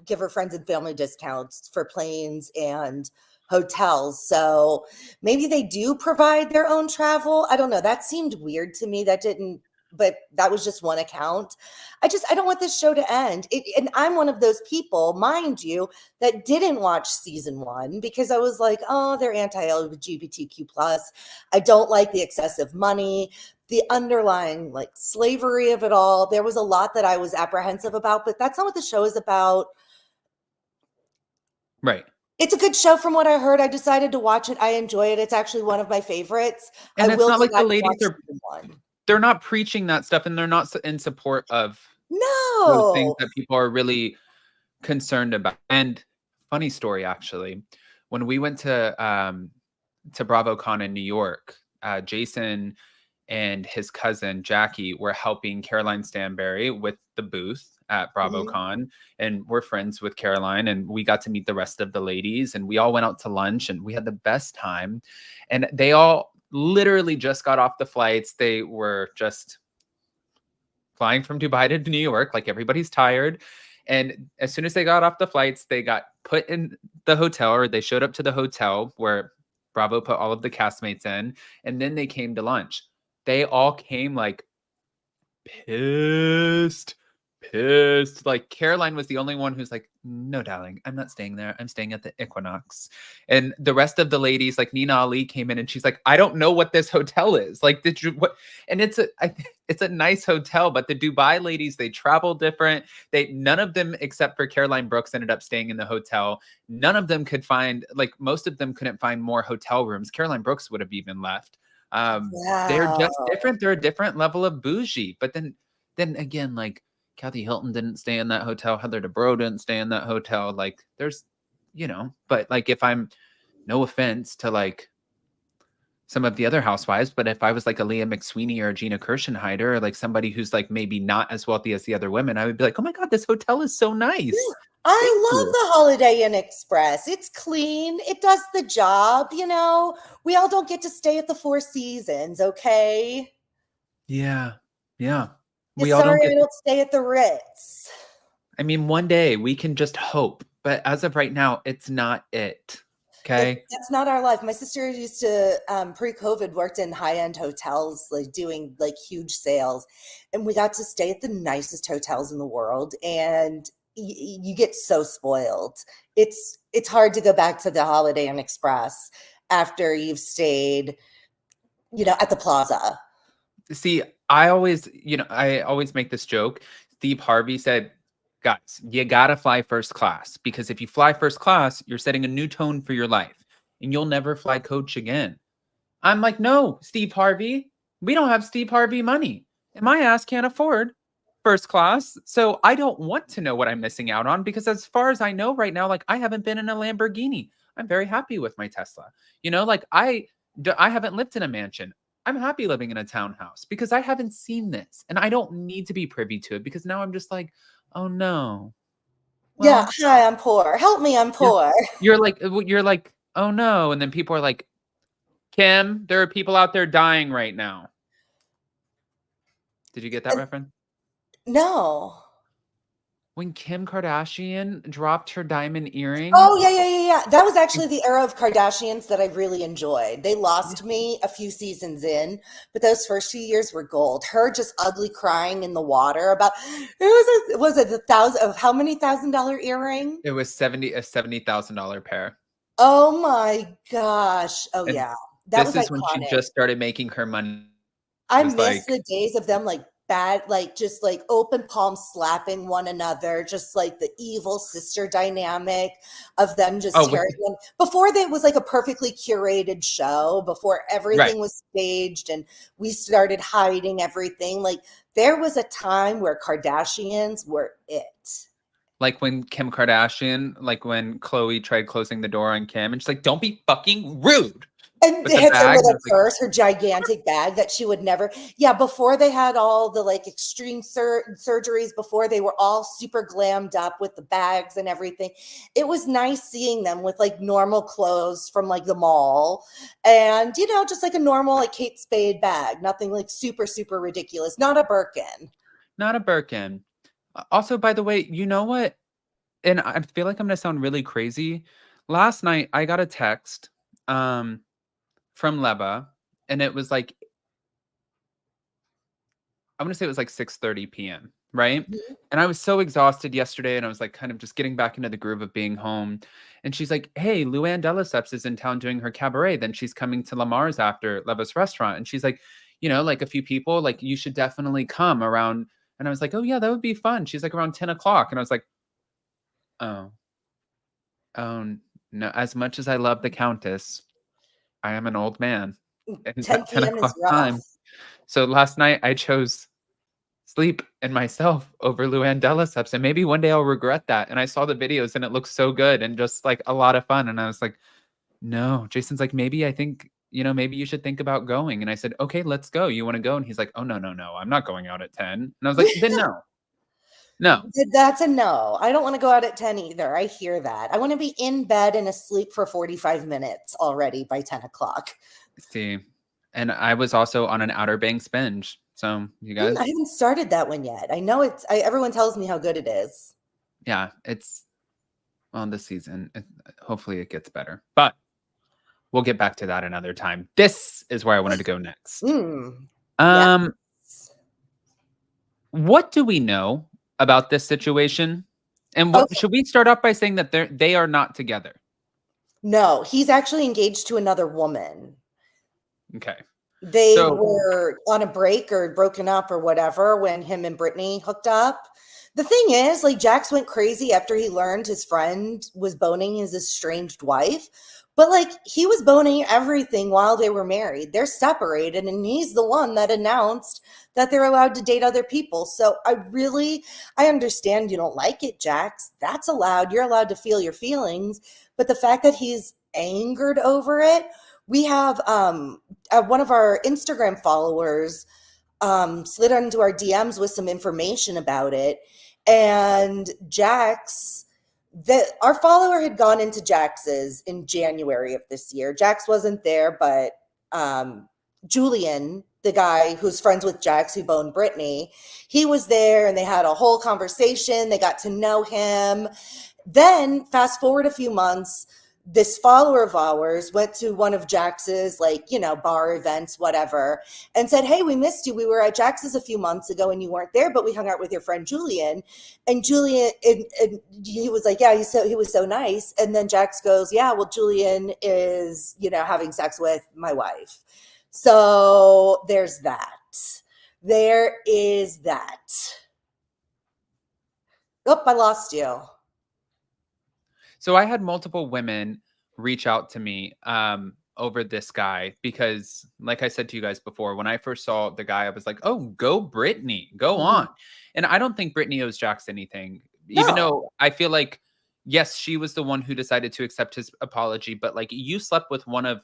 give her friends and family discounts for planes and hotels. So maybe they do provide their own travel. I don't know. That seemed weird to me. That didn't, but that was just one account. I don't want this show to end. And I'm one of those people, mind you, that didn't watch season 1 because I was like, oh, they're anti-LGBTQ plus. I don't like the excessive money, the underlying like slavery of it all. There was a lot that I was apprehensive about, but that's not what the show is about. Right. It's a good show from what I heard. I decided to watch it. I enjoy it. It's actually one of my favorites. I And it's will not go like the back and ladies watch are season 1. they're not preaching that stuff, and they're not in support of those things No. that people are really concerned about. And funny story, actually, when we went to BravoCon in New York, Jason and his cousin Jackie were helping Caroline Stanberry with the booth at Mhm. BravoCon, and we're friends with Caroline, and we got to meet the rest of the ladies, and we all went out to lunch, and we had the best time. And they all literally just got off the flights. They were just flying from Dubai to New York, like everybody's tired. And as soon as they got off the flights, they got put in the hotel, or they showed up to the hotel where Bravo put all of the castmates in, and then they came to lunch. They all came like pissed, pissed. Like Caroline was the only one who's like, no, darling, I'm not staying there. I'm staying at the Equinox. And the rest of the ladies, like Nina Ali, came in and she's like, I don't know what this hotel is. Like, did you what? And it's a nice hotel, but the Dubai ladies, they travel different. None of them except for Caroline Brooks ended up staying in the hotel. None of them could find, like, most of them couldn't find more hotel rooms. Caroline Brooks would have even left. They're just Wow. different. They're a different level of bougie. But then again, like Kathy Hilton didn't stay in that hotel. Heather Dubrow didn't stay in that hotel. Like there's, but like if I'm, no offense to like some of the other housewives, but if I was like a Leah McSweeney or a Gina Kirschenheiter or like somebody who's like maybe not as wealthy as the other women, I would be like, oh my God, this hotel is so nice. Thank I love you. the Holiday Inn Express. It's clean. It does the job. We all don't get to stay at the Four Seasons, okay? Yeah. Yeah. Yeah, We all don't sorry, get I don't stay at the Ritz. I mean, one day we can just hope, but as of right now, it's not it. Okay. That's not our life. My sister used to pre-COVID worked in high-end hotels, like doing like huge sales, and we got to stay at the nicest hotels in the world. And you get so spoiled. It's hard to go back to the Holiday Inn Express after you've stayed, at the Plaza. See, I always make this joke. Steve Harvey said, guys, you gotta fly first class because if you fly first class, you're setting a new tone for your life and you'll never fly coach again. I'm like, no, Steve Harvey, we don't have Steve Harvey money. And my ass can't afford first class. So I don't want to know what I'm missing out on because as far as I know right now, like I haven't been in a Lamborghini. I'm very happy with my Tesla. Like I haven't lived in a mansion. I'm happy living in a townhouse because I haven't seen this and I don't need to be privy to it because now I'm just like, oh no. Yeah, Well, hi, I'm poor. Help me, I'm yeah. poor. You're like, oh no. And then people are like, Kim, there are people out there dying right now. Did you get that And reference? no. When Kim Kardashian dropped her diamond earring. Oh, yeah, yeah, yeah, yeah. That was actually the era of Kardashians that I really enjoyed. They Yeah. lost me a few seasons in, but those first few years were gold. Her just ugly crying in the water about was it of how many $1,000 earring? It was a $70,000 pair. Oh my gosh. Oh And yeah. That this was is when she iconic. just started making her money. It I was miss like, the days of them like bad, like just like open palm slapping one another, just like the evil sister dynamic of them just oh, with tearing one. Before that was like a perfectly curated show, before right. everything was staged and we started hiding everything. Like there was a time where Kardashians were it. Like when Kim Kardashian, like when Chloe tried closing the door on Kim, and she's like, "Don't be fucking rude," And with the hits her bag. with And I a was like, purse, her gigantic bag that she would never. Yeah, before they had all the like extreme surgeries, before they were all super glammed up with the bags and everything, it was nice seeing them with like normal clothes from like the mall, and just like a normal like Kate Spade bag, nothing like super super ridiculous, not a Birkin. "Not a Birkin." Also, by the way, you know what? And I feel like I'm gonna sound really crazy. Last night, I got a text um, from Leva, and it was like I'm gonna say it was like 6:30 p.m., right? Mhm. And I was so exhausted yesterday, and I was like kind of just getting back into the groove of being home. And she's like, "Hey, Luann de Lesseps is in town doing her cabaret. Then she's coming to Lamar's after Leva's restaurant." And she's like, like a few people, like you should definitely come around. And I was like, "Oh yeah, that would be fun." She's like around 10 o'clock, and I was like, "Oh, oh no." As much as I love the Countess, I am an old man, and that 10 10 p.m. is o'clock rough. time. So last night I chose sleep and myself over Luann de Lesseps, and maybe one day I'll regret that. And I saw the videos and it looks so good and just like a lot of fun. And I was like, no. Jason's like, maybe I think, maybe you should think about going. And I said, okay, let's go. You want to go? And he's like, oh no, no, no, I'm not going out at 10. And I was like, then no, no. That's a no. I don't want to go out at 10 either. I hear that. I want to be in bed and asleep for 45 minutes already by 10 o'clock. See, and I was also on an Outer Banks binge. So you I guys, haven't started that one yet. I know everyone tells me how good it is. yeah, it's on this season. Hopefully it gets better, but we'll get back to that another time. This is where I wanted to go next. Mm, yes. Um, What do we know about this situation? And what Okay. should we start off by saying that they are not together? No, he's actually engaged to another woman. Okay. They So, were on a break or broken up or whatever when him and Brittany hooked up. The thing is, like, Jax went crazy after he learned his friend was boning his estranged wife. But like, he was boning everything while they were married. They're separated, and he's the one that announced that they're allowed to date other people. So I understand you don't like it, Jax. That's allowed. You're allowed to feel your feelings. But the fact that he's angered over it, we have one of our Instagram followers slid into our DMs with some information about it. And Jax, that our follower had gone into Jax's in January of this year. Jax wasn't there, but Julian, the guy who's friends with Jax, who boned Brittany, he was there and they had a whole conversation. They got to know him. Then, fast forward a few months, this follower of ours went to one of Jax's, like, bar events, whatever, and said, "Hey, we missed you. We were at Jax's a few months ago and you weren't there, but we hung out with your friend Julian." And Julian, and he was like, "Yeah, he was so nice." And then Jax goes, "Yeah, well, Julian is, having sex with my wife." So there's that. There is that. Oh, I lost you. so I had multiple women reach out to me over this guy because, like I said to you guys before, when I first saw the guy, I was like, "Oh, go Brittany, go Mhm. on." And I don't think Brittany owes Jax anything, even No. though I feel like, yes, she was the one who decided to accept his apology, but like you slept with one of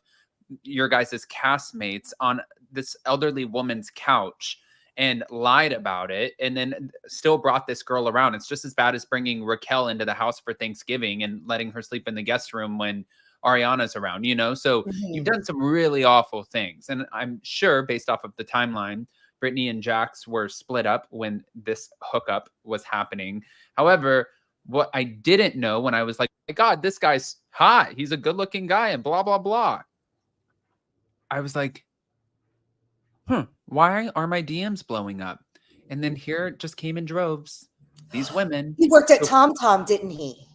your guys' castmates on this elderly woman's couch and lied about it and then still brought this girl around. It's just as bad as bringing Raquel into the house for Thanksgiving and letting her sleep in the guest room when Ariana's around. So you've Mhm. done some really awful things. And I'm sure, based off of the timeline, Brittany and Jax were split up when this hookup was happening. However, what I didn't know when I was like, my God, this guy's hot. He's a good looking guy and blah, blah, blah. I was like, why are my DMs blowing up? And then here it just came in droves. These women. He worked at Tom Tom, didn't he?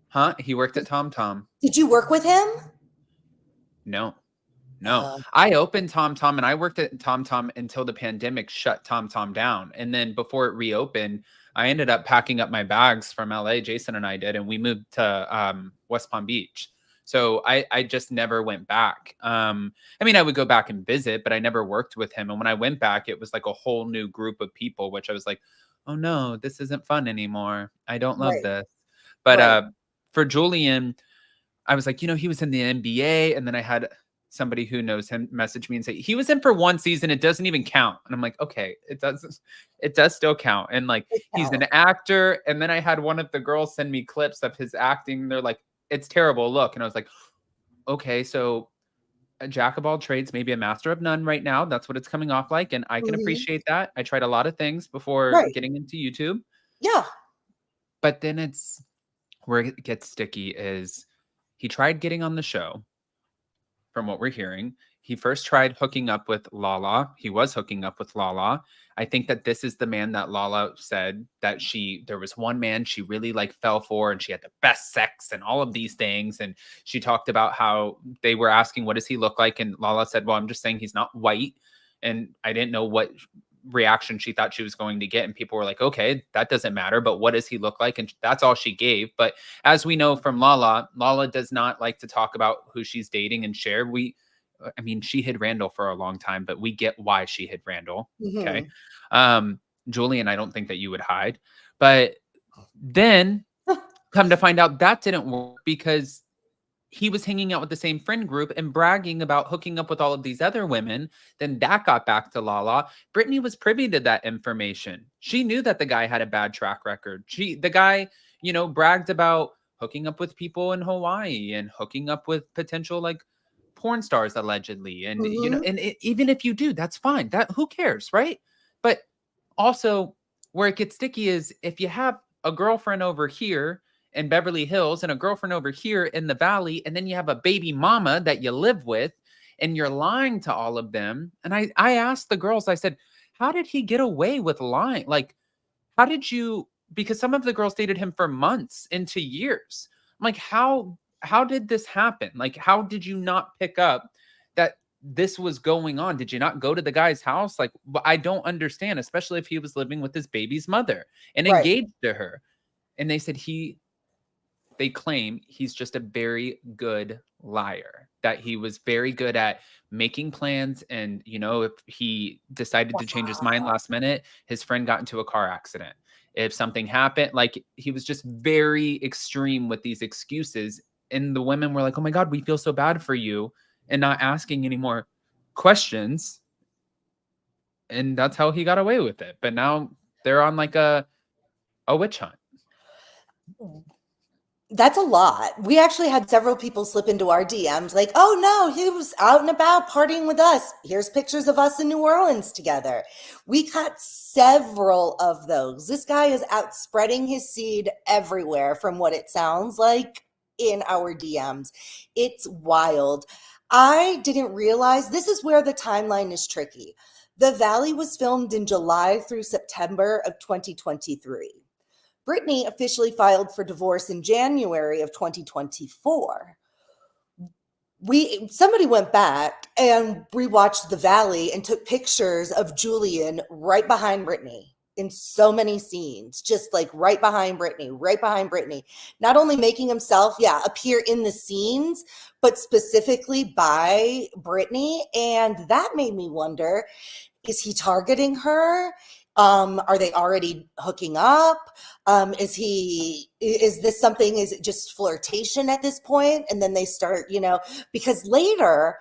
Huh? He worked at Tom Tom. Did you work with him? No. I opened Tom Tom and I worked at Tom Tom until the pandemic shut Tom Tom down. And then before it reopened, I ended up packing up my bags from LA. Jason and I did, and we moved to West Palm Beach. So I just never went back. I mean, I would go back and visit, but I never worked with him. And when I went back, it was like a whole new group of people, which I was like, oh no, this isn't fun anymore. I don't love this. But for Julian, I was like, he was in the NBA. And then I had somebody who knows him message me and say, he was in for one season. It doesn't even count. And I'm like, okay, it does still count. And like, he's an actor. And then I had one of the girls send me clips of his acting. They're like, it's terrible. Look. And I was like, okay, so a jack of all trades, maybe a master of none right now. That's what it's coming off like. And I can appreciate that. I tried a lot of things before getting into YouTube. Yeah. But then it's where it gets sticky is he tried getting on the show. From what we're hearing, he first tried hooking up with Lala. He was hooking up with Lala. I think that this is the man that Lala said that there was one man she really fell for, and she had the best sex and all of these things. And she talked about how they were asking, what does he look like? And Lala said, well, I'm just saying he's not white. And I didn't know what reaction she thought she was going to get. And people were like, okay, that doesn't matter, but what does he look like? And that's all she gave. But as we know from Lala does not like to talk about who she's dating and share. She hid Randall for a long time, but we get why she hid Randall. Okay. Julian, I don't think that you would hide, but then come to find out that didn't work because he was hanging out with the same friend group and bragging about hooking up with all of these other women. Then that got back to Lala. Brittany was privy to that information. She knew that the guy had a bad track record. The guy, bragged about hooking up with people in Hawaii and hooking up with potential porn stars allegedly. And, even if you do, that's fine. Who cares, right? But also where it gets sticky is if you have a girlfriend over here in Beverly Hills and a girlfriend over here in the Valley, and then you have a baby mama that you live with, and you're lying to all of them. And I asked the girls, I said, how did he get away with lying? How did you, because some of the girls dated him for months into years. I'm like, how did this happen? How did you not pick up that this was going on? Did you not go to the guy's house? I don't understand, especially if he was living with his baby's mother and engaged to her. And they said they claim he's just a very good liar, that he was very good at making plans. And, if he decided to change his mind last minute, his friend got into a car accident. If something happened, he was just very extreme with these excuses. And the women were like, oh my God, we feel so bad for you, and not asking any more questions. And that's how he got away with it. But now they're on a witch hunt. That's a lot. We actually had several people slip into our DMs oh no, he was out and about partying with us. Here's pictures of us in New Orleans together. We got several of those. This guy is out spreading his seed everywhere from what it sounds like in our DMs. It's wild. I didn't realize this is where the timeline is tricky. The Valley was filmed in July through September of 2023. Brittany officially filed for divorce in January of 2024. Somebody went back and rewatched The Valley and took pictures of Julian right behind Brittany in so many scenes, just right behind Brittany, not only making himself, appear in the scenes, but specifically by Brittany. And that made me wonder, is he targeting her? Are they already hooking up? Is it just flirtation at this point? And then they start, because later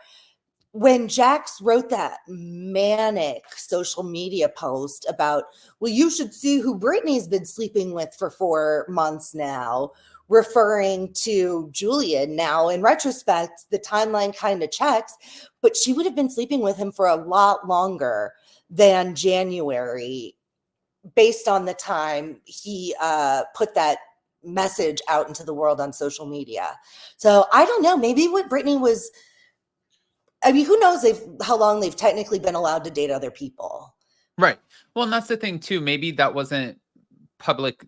when Jax wrote that manic social media post about, well, you should see who Brittany's been sleeping with for 4 months now, referring to Julian. Now, in retrospect, the timeline kind of checks, but she would have been sleeping with him for a lot longer than January, based on the time he put that message out into the world on social media. So I don't know. Maybe what Brittany was, I mean, who knows how long they've technically been allowed to date other people. Right. Well, and that's the thing too. Maybe that wasn't public,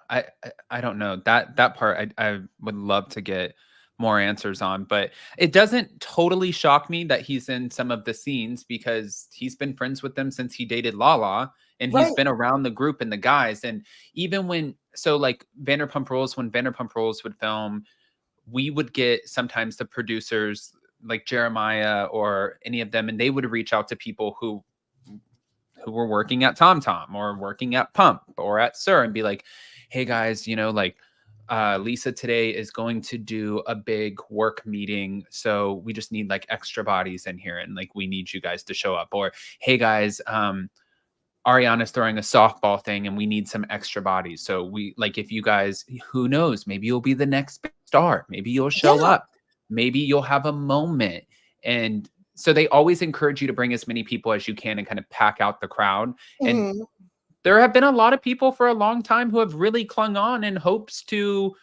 I don't know. That part I would love to get more answers on, but it doesn't totally shock me that he's in some of the scenes because he's been friends with them since he dated Lala, and he's Right. been around the group and the guys. And even when, so like Vanderpump Rules, when Vanderpump Rules would film, we would get sometimes the producers like Jeremiah or any of them, and they would reach out to people who were working at TomTom or working at Pump or at Sir and be like, hey guys, Lisa today is going to do a big work meeting. So we just need like extra bodies in here. And like, we need you guys to show up. Or, hey guys, Ariana's throwing a softball thing and we need some extra bodies. So we like, if you guys, who knows, maybe you'll be the next big star. Maybe you'll show Yeah. up. Maybe you'll have a moment. And so they always encourage you to bring as many people as you can and kind of pack out the crowd. And Mhm. there have been a lot of people for a long time who have really clung on in hopes to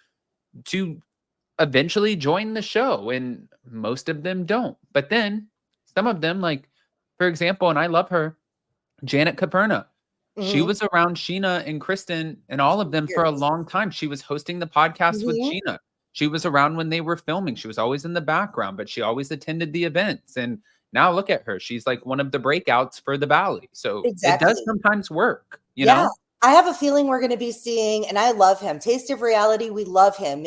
eventually join the show, and most of them don't. But then some of them, like for example, and I love her, Janet Caperna. She Mhm. was around Sheena and Kristen and all of them for a Years. long time. She was hosting the podcast with Mhm. Sheena. She was around when they were filming. She was always in the background, but she always attended the events. And now look at her. She's like one of the breakouts for the Valley. So it does Exactly. sometimes work, you Yeah. know? I have a feeling we're going to be seeing, and I love him. Taste of Reality, we love him.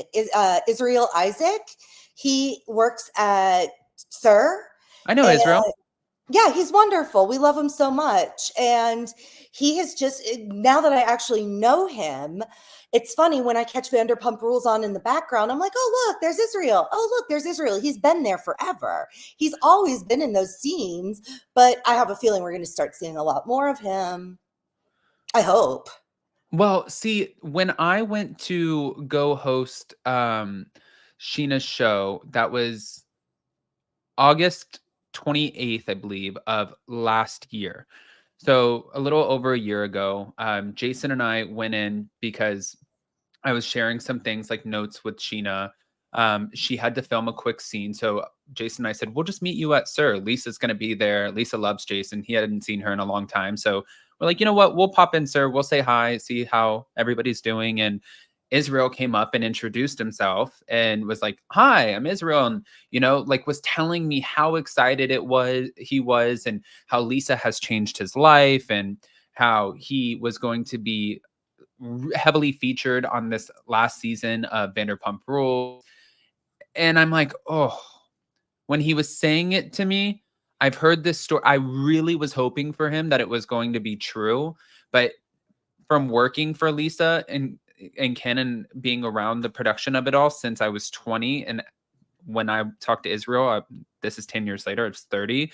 Israel Isaac, he works at Sir. I know And Israel. yeah, he's wonderful. We love him so much. And he has just, now that I actually know him, it's funny when I catch Vanderpump Rules on in the background, I'm like, oh, look, there's Israel. Oh, look, there's Israel. He's been there forever. He's always been in those scenes, but I have a feeling we're going to start seeing a lot more of him. I hope. Well, see, when I went to go host Sheena's show, that was August 28th, I believe, of last year. So a little over a year ago, Jason and I went in because I was sharing some things like notes with Sheena. She had to film a quick scene. So Jason and I said, we'll just meet you at Sir. Lisa's going to be there. Lisa loves Jason. He hadn't seen her in a long time. So we're like, you know what? We'll pop in, Sir. We'll say hi, see how everybody's doing. And Israel came up and introduced himself and was like, hi, I'm Israel. And, like was telling me how excited he was and how Lisa has changed his life and how he was going to be heavily featured on this last season of Vanderpump Rules. And I'm like, oh, when he was saying it to me, I've heard this story. I really was hoping for him that it was going to be true. But from working for Lisa and Ken and being around the production of it all since I was 20, and when I talked to Israel, this is 10 years later, it's 30.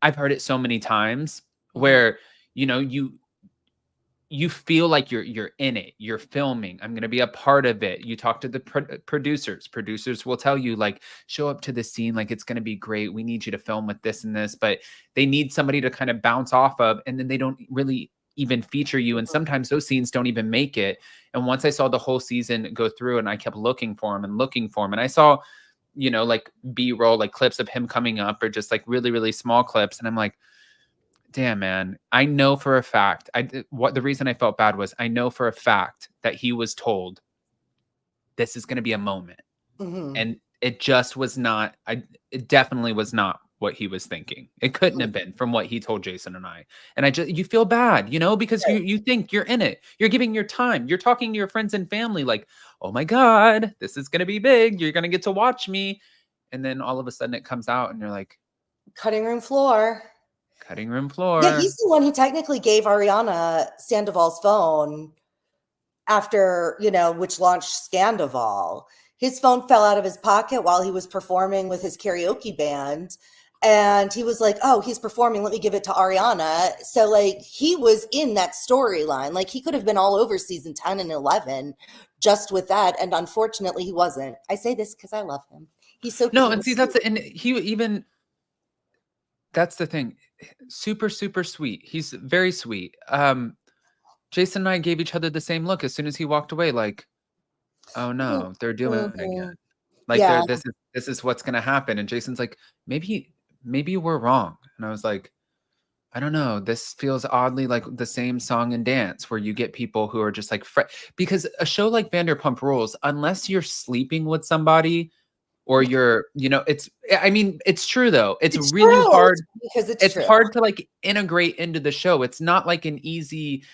I've heard it so many times Mhm. where, you feel like you're in it, you're filming, I'm going to be a part of it. You talk to the producers will tell you like, show up to the scene, like it's going to be great, we need you to film with this and this, but they need somebody to kind of bounce off of, and then they don't really even feature you, and sometimes those scenes don't even make it. And once I saw the whole season go through and I kept looking for him and I saw like B-roll, like clips of him coming up or just like really really small clips, and I'm like, damn, man, I know for a fact, what the reason I felt bad was I know for a fact that he was told this is going to be a moment. Mhm. And it just was not, it definitely was not what he was thinking. It couldn't Mhm. have been from what he told Jason and I. And you feel bad, because Right. you think you're in it. You're giving your time. You're talking to your friends and family like, oh my God, this is going to be big. You're going to get to watch me. And then all of a sudden it comes out and you're like, Cutting room floor. cutting room Yeah, he's floor. the one who technically gave Ariana Sandoval's phone after, which launched Scandoval. His phone fell out of his pocket while he was performing with his karaoke band. And he was like, oh, he's performing. Let me give it to Ariana. So, like, he was in that storyline. Like, he could have been all over season 10 and 11 just with that. And unfortunately, he wasn't. I say this because I love him. He's so No, cute. and see, and he even, that's the thing. Super, super sweet. He's very sweet. Jason and I gave each other the same look as soon as he walked away, like, oh no, they're doing it again. Like Yeah. this is what's gonna happen. And Jason's like, maybe we're wrong. And I was like, I don't know. This feels oddly like the same song and dance where you get people who are just like because a show like Vanderpump Rules, unless you're sleeping with somebody or you're, it's, I mean, it's true though. It's really true, hard because it's true. hard to like integrate into the show. It's not like an easy,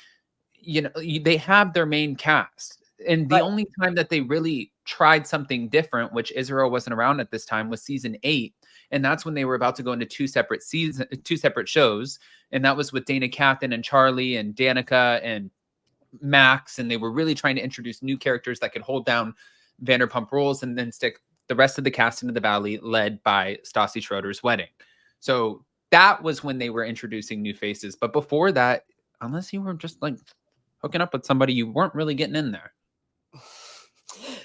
they have their main cast. And the only time that they really tried something different, which Israel wasn't around at this time, was season 8. And that's when they were about to go into two separate shows. And that was with Dana Cathan and Charlie and Danica and Max. And they were really trying to introduce new characters that could hold down Vanderpump Rules and then stick the rest of the cast into the Valley, led by Stassi Schroeder's wedding. So that was when they were introducing new faces. But before that, unless you were just like hooking up with somebody, you weren't really getting in there.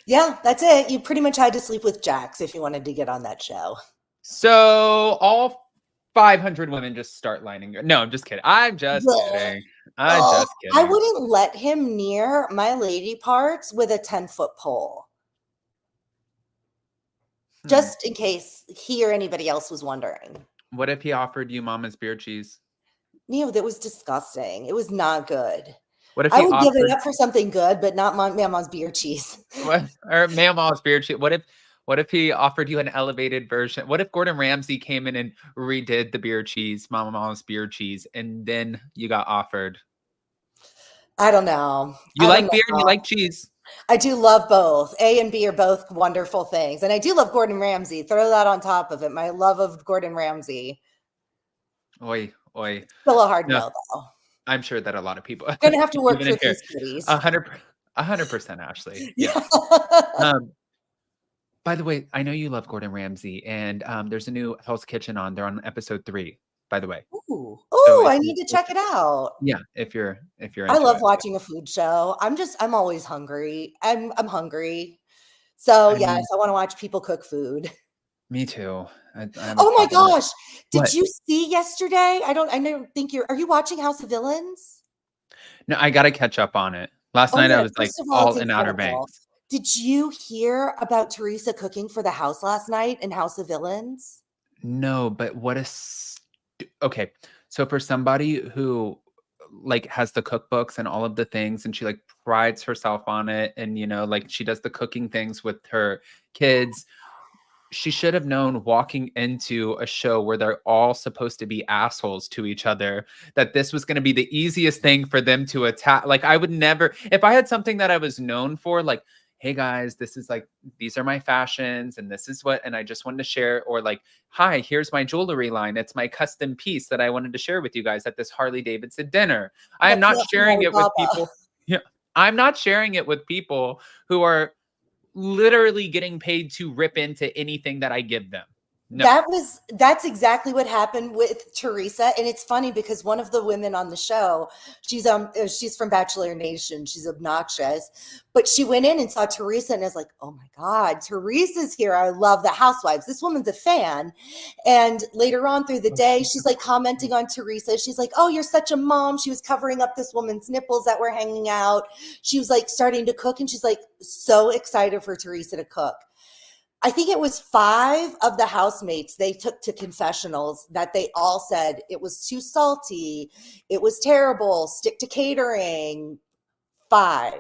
Yeah, that's it. You pretty much had to sleep with Jax if you wanted to get on that show. So all 500 women just start lining. No, I'm just kidding. I'm just kidding. I'm just kidding. I wouldn't let him near my lady parts with a 10-foot pole. Just in case he or anybody else was wondering. What if he offered you Mama's beer cheese? That was disgusting. It was not good. What if I would give it up for something good, but not Mama's beer cheese. Or Mama's beer cheese? What if he offered you an elevated version? What if Gordon Ramsay came in and redid the beer cheese, Mama's beer cheese, and then you got offered? I don't know. You like beer and you like cheese. I do love both. A and B are both wonderful things. And I do love Gordon Ramsay. Throw that on top of it. My love of Gordon Ramsay. Oi. Still a hard no, though. I'm sure that a lot of people are going to have to work for these cities. 100%, Ashley. Yeah. By the way, I know you love Gordon Ramsay, and there's a new Hell's Kitchen on. They're on episode 3, by the way. Ooh, so I need to check it out. Yeah, if you're I love watching a food show. I'm always hungry. I'm hungry. So yes, I want to watch people cook food. Me too. Oh my gosh. Did you see yesterday? I don't think are you watching House of Villains? No, I got to catch up on it. Last night I was like all in Outer Banks. Did you hear about Teresa cooking for the house last night in House of Villains? No, but okay. So for somebody who like has the cookbooks and all of the things, and she like prides herself on it, and like she does the cooking things with her kids, she should have known walking into a show where they're all supposed to be assholes to each other, that this was going to be the easiest thing for them to attack. Like I would never, if I had something that I was known for, like, hey guys, this is like, these are my fashions and this is what, and I just wanted to share, or like, hi, here's my jewelry line. It's my custom piece that I wanted to share with you guys at this Harley Davidson dinner. I am not sharing it with people. Yeah. I'm not sharing it with people who are literally getting paid to rip into anything that I give them. No. That's exactly what happened with Teresa. And it's funny because one of the women on the show, she's from Bachelor Nation. She's obnoxious, but she went in and saw Teresa and is like, oh my God, Teresa's here. I love the Housewives. This woman's a fan. And later on through the day, she's like commenting on Teresa. She's like, oh, you're such a mom. She was covering up this woman's nipples that were hanging out. She was like starting to cook, and she's like so excited for Teresa to cook. I think it was 5 of the housemates they took to confessionals that they all said it was too salty. It was terrible. Stick to catering. 5.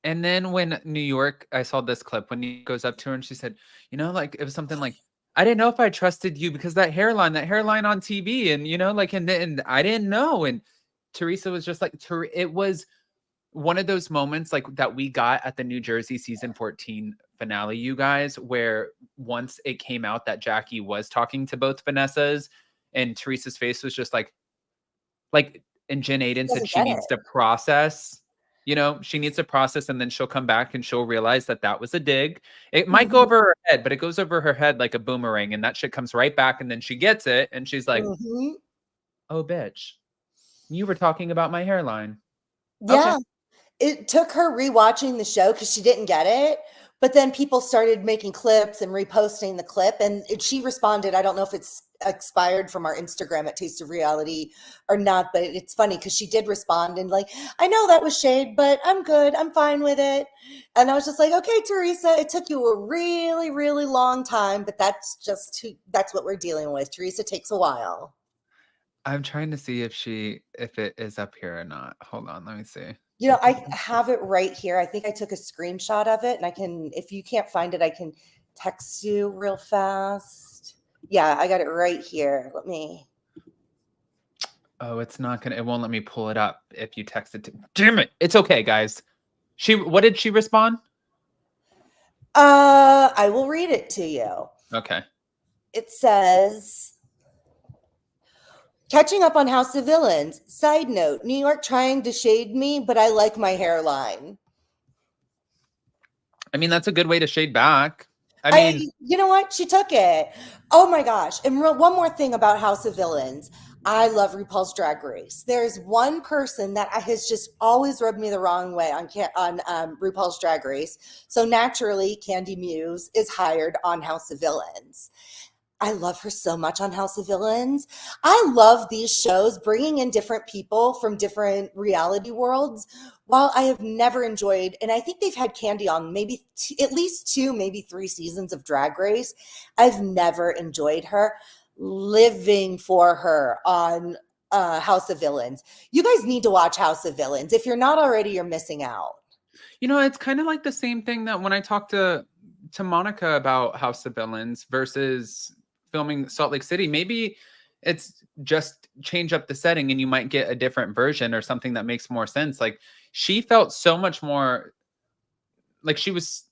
And then when New York, I saw this clip when he goes up to her and she said, like it was something like, I didn't know if I trusted you because that hairline on TV, and like, and I didn't know. And Teresa was just like, it was one of those moments like that we got at the New Jersey season 14 finale, you guys, where once it came out that Jackie was talking to both Vanessas, and Teresa's face was just like, and Jen Aiden said she needs to process. You know, she needs to process, and then she'll come back and she'll realize that that was a dig. It might go Mhm, over her head, but it goes over her head like a boomerang, and that shit comes right back, and then she gets it, and she's like, mhm. "Oh, bitch, you were talking about my hairline." Okay. Yeah. It took her rewatching the show because she didn't get it, but then people started making clips and reposting the clip, and she responded. I don't know if it's expired from our Instagram at Taste of Reality or not, but it's funny because she did respond and like, I know that was shade, but I'm good. I'm fine with it. And I was just like, okay, Teresa, it took you a really, really long time, but that's what we're dealing with. Teresa takes a while. I'm trying to see if it is up here or not. Hold on, let me see. You know, I have it right here. I think I took a screenshot of it and I can, if you can't find it, I can text you real fast. Yeah, I got it right here. Let me. Oh, it's not gonna. It won't let me pull it up if you text it to. Damn it! It's okay, guys. What did she respond? I will read it to you. Okay. It says, catching up on House of Villains. Side note, New York trying to shade me, but I like my hairline. I mean, that's a good way to shade back. I mean, You know what? She took it. Oh my gosh. And one more thing about House of Villains. I love RuPaul's Drag Race. There's one person that has just always rubbed me the wrong way on RuPaul's Drag Race. So naturally, Candy Muse is hired on House of Villains. I love her so much on House of Villains. I love these shows bringing in different people from different reality worlds. While I have never enjoyed, and I think they've had Candy on maybe at least 2, maybe 3 seasons of Drag Race, I've never enjoyed her. Living for her on House of Villains. You guys need to watch House of Villains. If you're not already, you're missing out. you know, it's kind of like the same thing that when I talked to Monica about House of Villains versus filming Salt Lake City, maybe it's just change up the setting and you might get a different version or something that makes more sense. Like she felt so much more like she was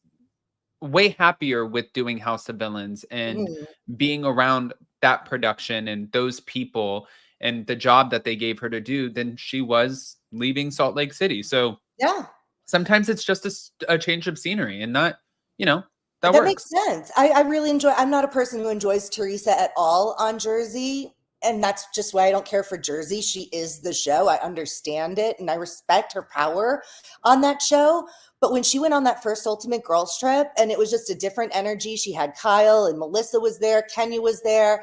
way happier with doing House of Villains and Mhm. being around that production and those people and the job that they gave her to do than she was leaving Salt Lake City. So Yeah. sometimes it's just a change of scenery and that, you know, that That works. makes sense. I really enjoy. I'm not a person who enjoys Teresa at all on Jersey, and that's just why I don't care for Jersey. She is the show. I understand it, and I respect her power on that show. But when she went on that first Ultimate Girls trip, and it was just a different energy. She had Kyle and Melissa was there, Kenya was there.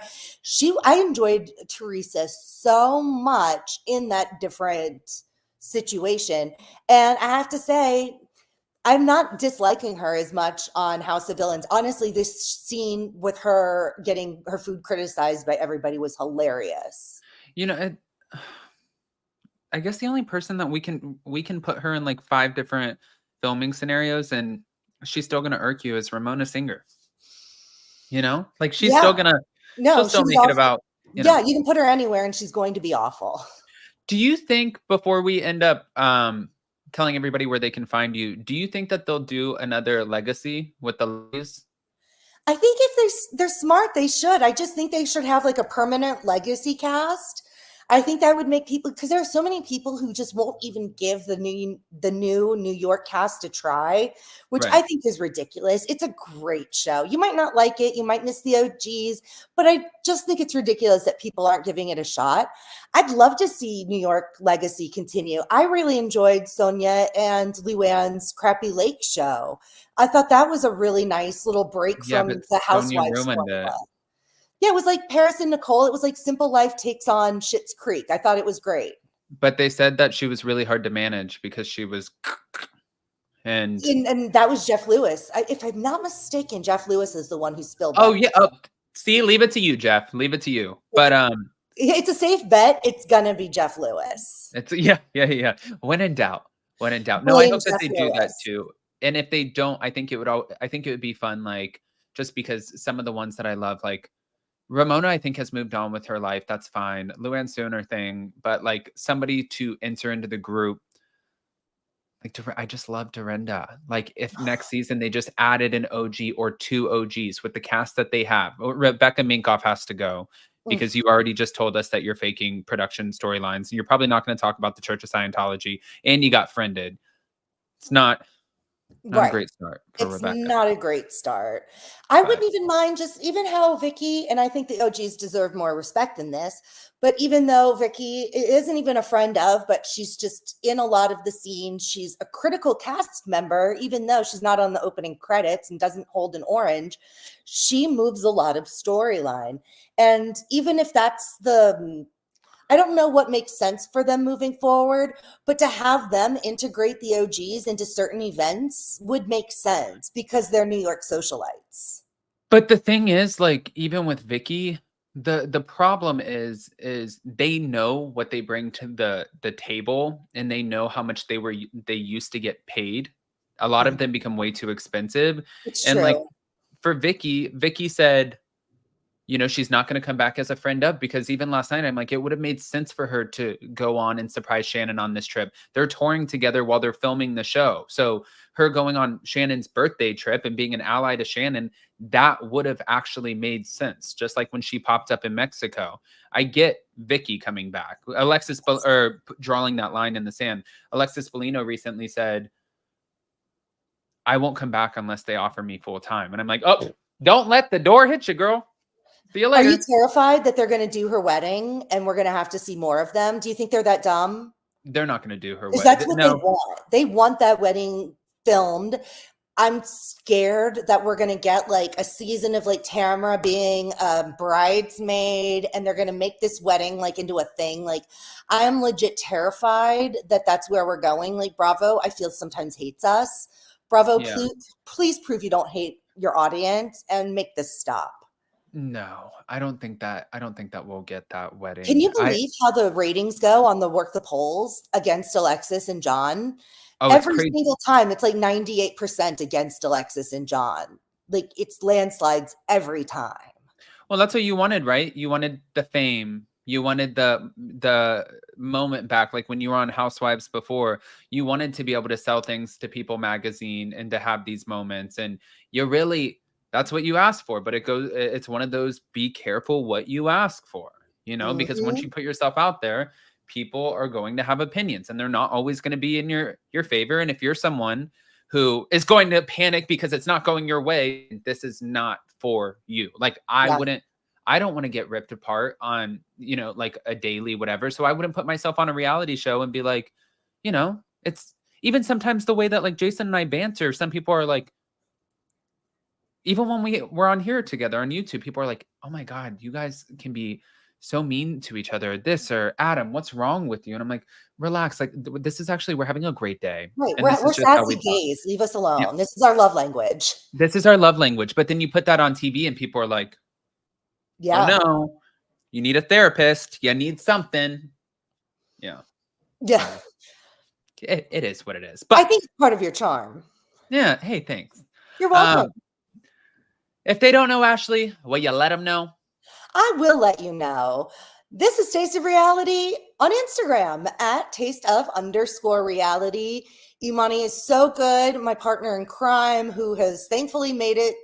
I enjoyed Teresa so much in that different situation, and I have to say, I'm not disliking her as much on House of Villains. Honestly, this scene with her getting her food criticized by everybody was hilarious. You know, I guess the only person that we can put her in like 5 different filming scenarios and she's still gonna irk you is Ramona Singer. You know? Like Yeah, she'll no, she still was make it awful. about, you know. Yeah, you can put her anywhere and she's going to be awful. Do you think before we end up telling everybody where they can find you, do you think that they'll do another legacy with the ladies? I think if they're smart, they should. I just think they should have like a permanent legacy cast. I think that would make people, because there are so many people who just won't even give the new New York cast a try, which I Right. think is ridiculous. It's a great show. You might not like it, you might miss the OGs, but I just think it's ridiculous that people aren't giving it a shot. I'd love to see New York legacy continue. I really enjoyed Sonia and Luann's Crappy Lake show. I thought that was a really nice little break Yeah, but from the Sonya Housewives ruined it. formula. Yeah, it was like Paris and Nicole. It was like Simple Life takes on Schitt's Creek. I thought it was great. But they said that she was really hard to manage because she was and And that was Jeff Lewis. If I'm not mistaken, Jeff Lewis is the one who spilled oh that. yeah, oh, see, leave it to you, Jeff. Leave it to you. It's But it's a safe bet. It's gonna be Jeff Lewis. it's yeah. When in doubt. When in doubt. No, I Blame hope that Jeff they do that Lewis. too. And if they don't, I think it would be fun, like just because some of the ones that I love, like Ramona, I think has moved on with her life. That's fine. Luann Sooner thing, but like somebody to enter into the group. Like I just love Dorinda. Like if next season they just added an OG or 2 OGs with the cast that they have. Rebecca Minkoff has to go Mm. because you already just told us that you're faking production storylines. And you're probably not going to talk about the Church of Scientology and you got friended. It's not a Right. great start for It's Rebecca. not a great start. I But wouldn't even mind just even how Vicky, and I think the OGs deserve more respect than this, but even though Vicky isn't even a friend of, but she's just in a lot of the scenes, she's a critical cast member, even though she's not on the opening credits and doesn't hold an orange, she moves a lot of storyline. And even if that's I don't know what makes sense for them moving forward, but to have them integrate the OGs into certain events would make sense because they're New York socialites. the thing is, like, even with Vicky, the problem is they know what they bring to the table, and they know how much they used to get paid. A lot of Mhm. them become way too expensive. It's And like true. for Vicky said, you know, she's not going to come back as a friend of, because even last night I'm like, it would have made sense for her to go on and surprise Shannon on this trip. They're touring together while they're filming the show. So her going on Shannon's birthday trip and being an ally to Shannon, that would have actually made sense. Just like when she popped up in Mexico. I get Vicky coming back. Drawing that line in the sand. Alexis Bellino recently said, I won't come back unless they offer me full time. And I'm like, oh, don't let the door hit you, girl. See you Are you later. terrified that they're going to do her wedding and we're going to have to see more of them? Do you think they're that dumb? They're not gonna do her Because wedding. that's what they No, want. They want that wedding filmed. I'm scared that we're gonna get like a season of like Tamara being a bridesmaid, and they're gonna make this wedding like into a thing. Like, I am legit terrified that that's where we're going. Like, Bravo, I feel sometimes hates us. Bravo, yeah, please prove you don't hate your audience and make this stop. no, I don't think that we'll get that Can wedding. you believe how the ratings go on the Work the Polls against Alexis and John? Oh, it's Every crazy. single time, it's like 98% against Alexis and John. Like, it's landslides every time. Well, that's what you wanted, right? You wanted the fame. You wanted the moment back, like when you were on Housewives before. You wanted to be able to sell things to People Magazine and to have these moments, and you really that's what you asked for. But it's one of those, be careful what you ask for, you know, because once Mhm. you put yourself out there, people are going to have opinions, and they're not always going to be in your favor. And if you're someone who is going to panic because it's not going your way, this is not for you. Like, Yeah. I don't want to get ripped apart on, you know, like a daily whatever. So I wouldn't put myself on a reality show and be like, you know, it's even sometimes the way that like Jason and I banter, some people are like, even when we're on here together on YouTube, people are like, oh my God, you guys can be so mean to each other. This, or Adam, what's wrong with you? And I'm like, relax. Like, this is actually, we're having a great day. Right. And this is We're just how we sassy talk. gays. Leave us Yeah. alone. This is our love language. This is our love language. But then you put that on TV and people are like, oh Yeah. no, you need a therapist. You need something. Yeah. Yeah. So it is what it is. I But think it's part of your charm. yeah, hey, thanks. You're welcome. Um, if they don't know Ashley, will you let them know? I will let you know. This is Taste of Reality on Instagram at taste_of_reality. Imani is so good, my partner in crime, who has thankfully made it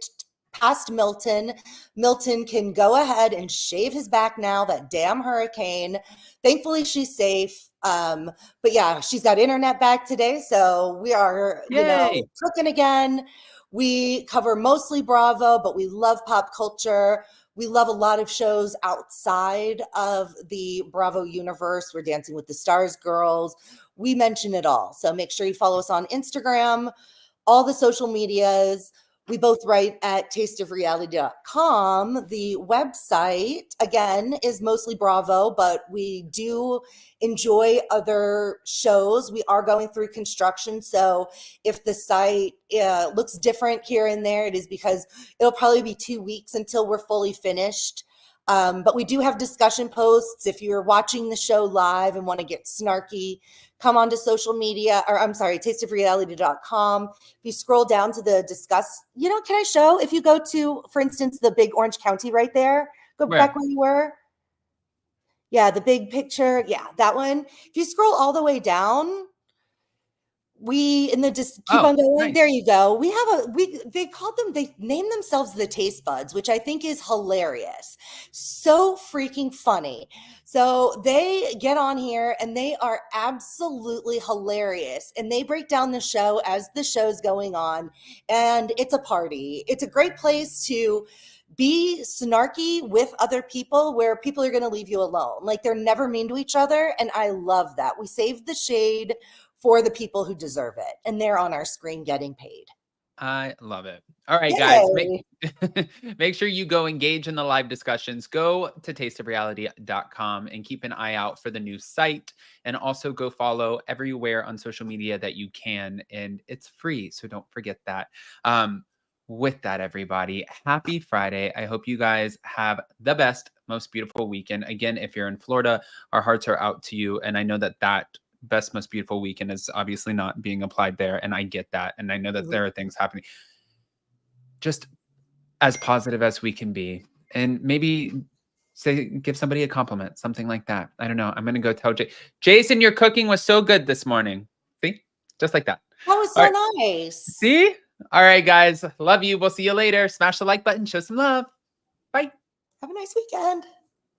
past Milton. Milton can go ahead and shave his back now, that damn hurricane. Thankfully, she's safe. But yeah, she's got internet back today. So we are, Yay. cooking again. We cover mostly Bravo, but we love pop culture. We love a lot of shows outside of the Bravo universe. We're Dancing with the Stars girls. We mention it all. So make sure you follow us on Instagram, all the social medias. We both write at tasteofreality.com. The website, again, is mostly Bravo, but we do enjoy other shows. We are going through construction. So if the site looks different here and there, it is because it'll probably be 2 weeks until we're fully finished. But we do have discussion posts. If you're watching the show live and want to get snarky, come onto social media, or I'm sorry, tasteofreality.com. If you scroll down to the discuss, can I show? If you go to, for instance, the big orange county right there, go Where? back where you were. Yeah, the big picture. Yeah, that one. If you scroll all the way down, We in the just keep Oh, on going. nice. There you go. We have they named themselves the Taste Buds, which I think is hilarious. So freaking funny. So they get on here and they are absolutely hilarious. And they break down the show as the show's going on. And it's a party. It's a great place to be snarky with other people where people are going to leave you alone. Like they're never mean to each other. And I love that. We saved the shade for the people who deserve it. And they're on our screen getting paid. I love it. All right, guys, Yay. make sure you go engage in the live discussions. Go to tasteofreality.com and keep an eye out for the new site. And also go follow everywhere on social media that you can. And it's free, so don't forget that. With that, everybody, happy Friday. I hope you guys have the best, most beautiful weekend. Again, if you're in Florida, our hearts are out to you. And I know that best, most beautiful weekend is obviously not being applied there. And I get that. And I know that there are things happening. Just as positive as we can be. And maybe give somebody a compliment, something like that. I don't know. I'm going to go tell Jason, your cooking was so good this morning. See? Just like that. That was so nice. See? All right, guys. Love you. We'll see you later. Smash the like button. Show some love. Bye. Have a nice weekend.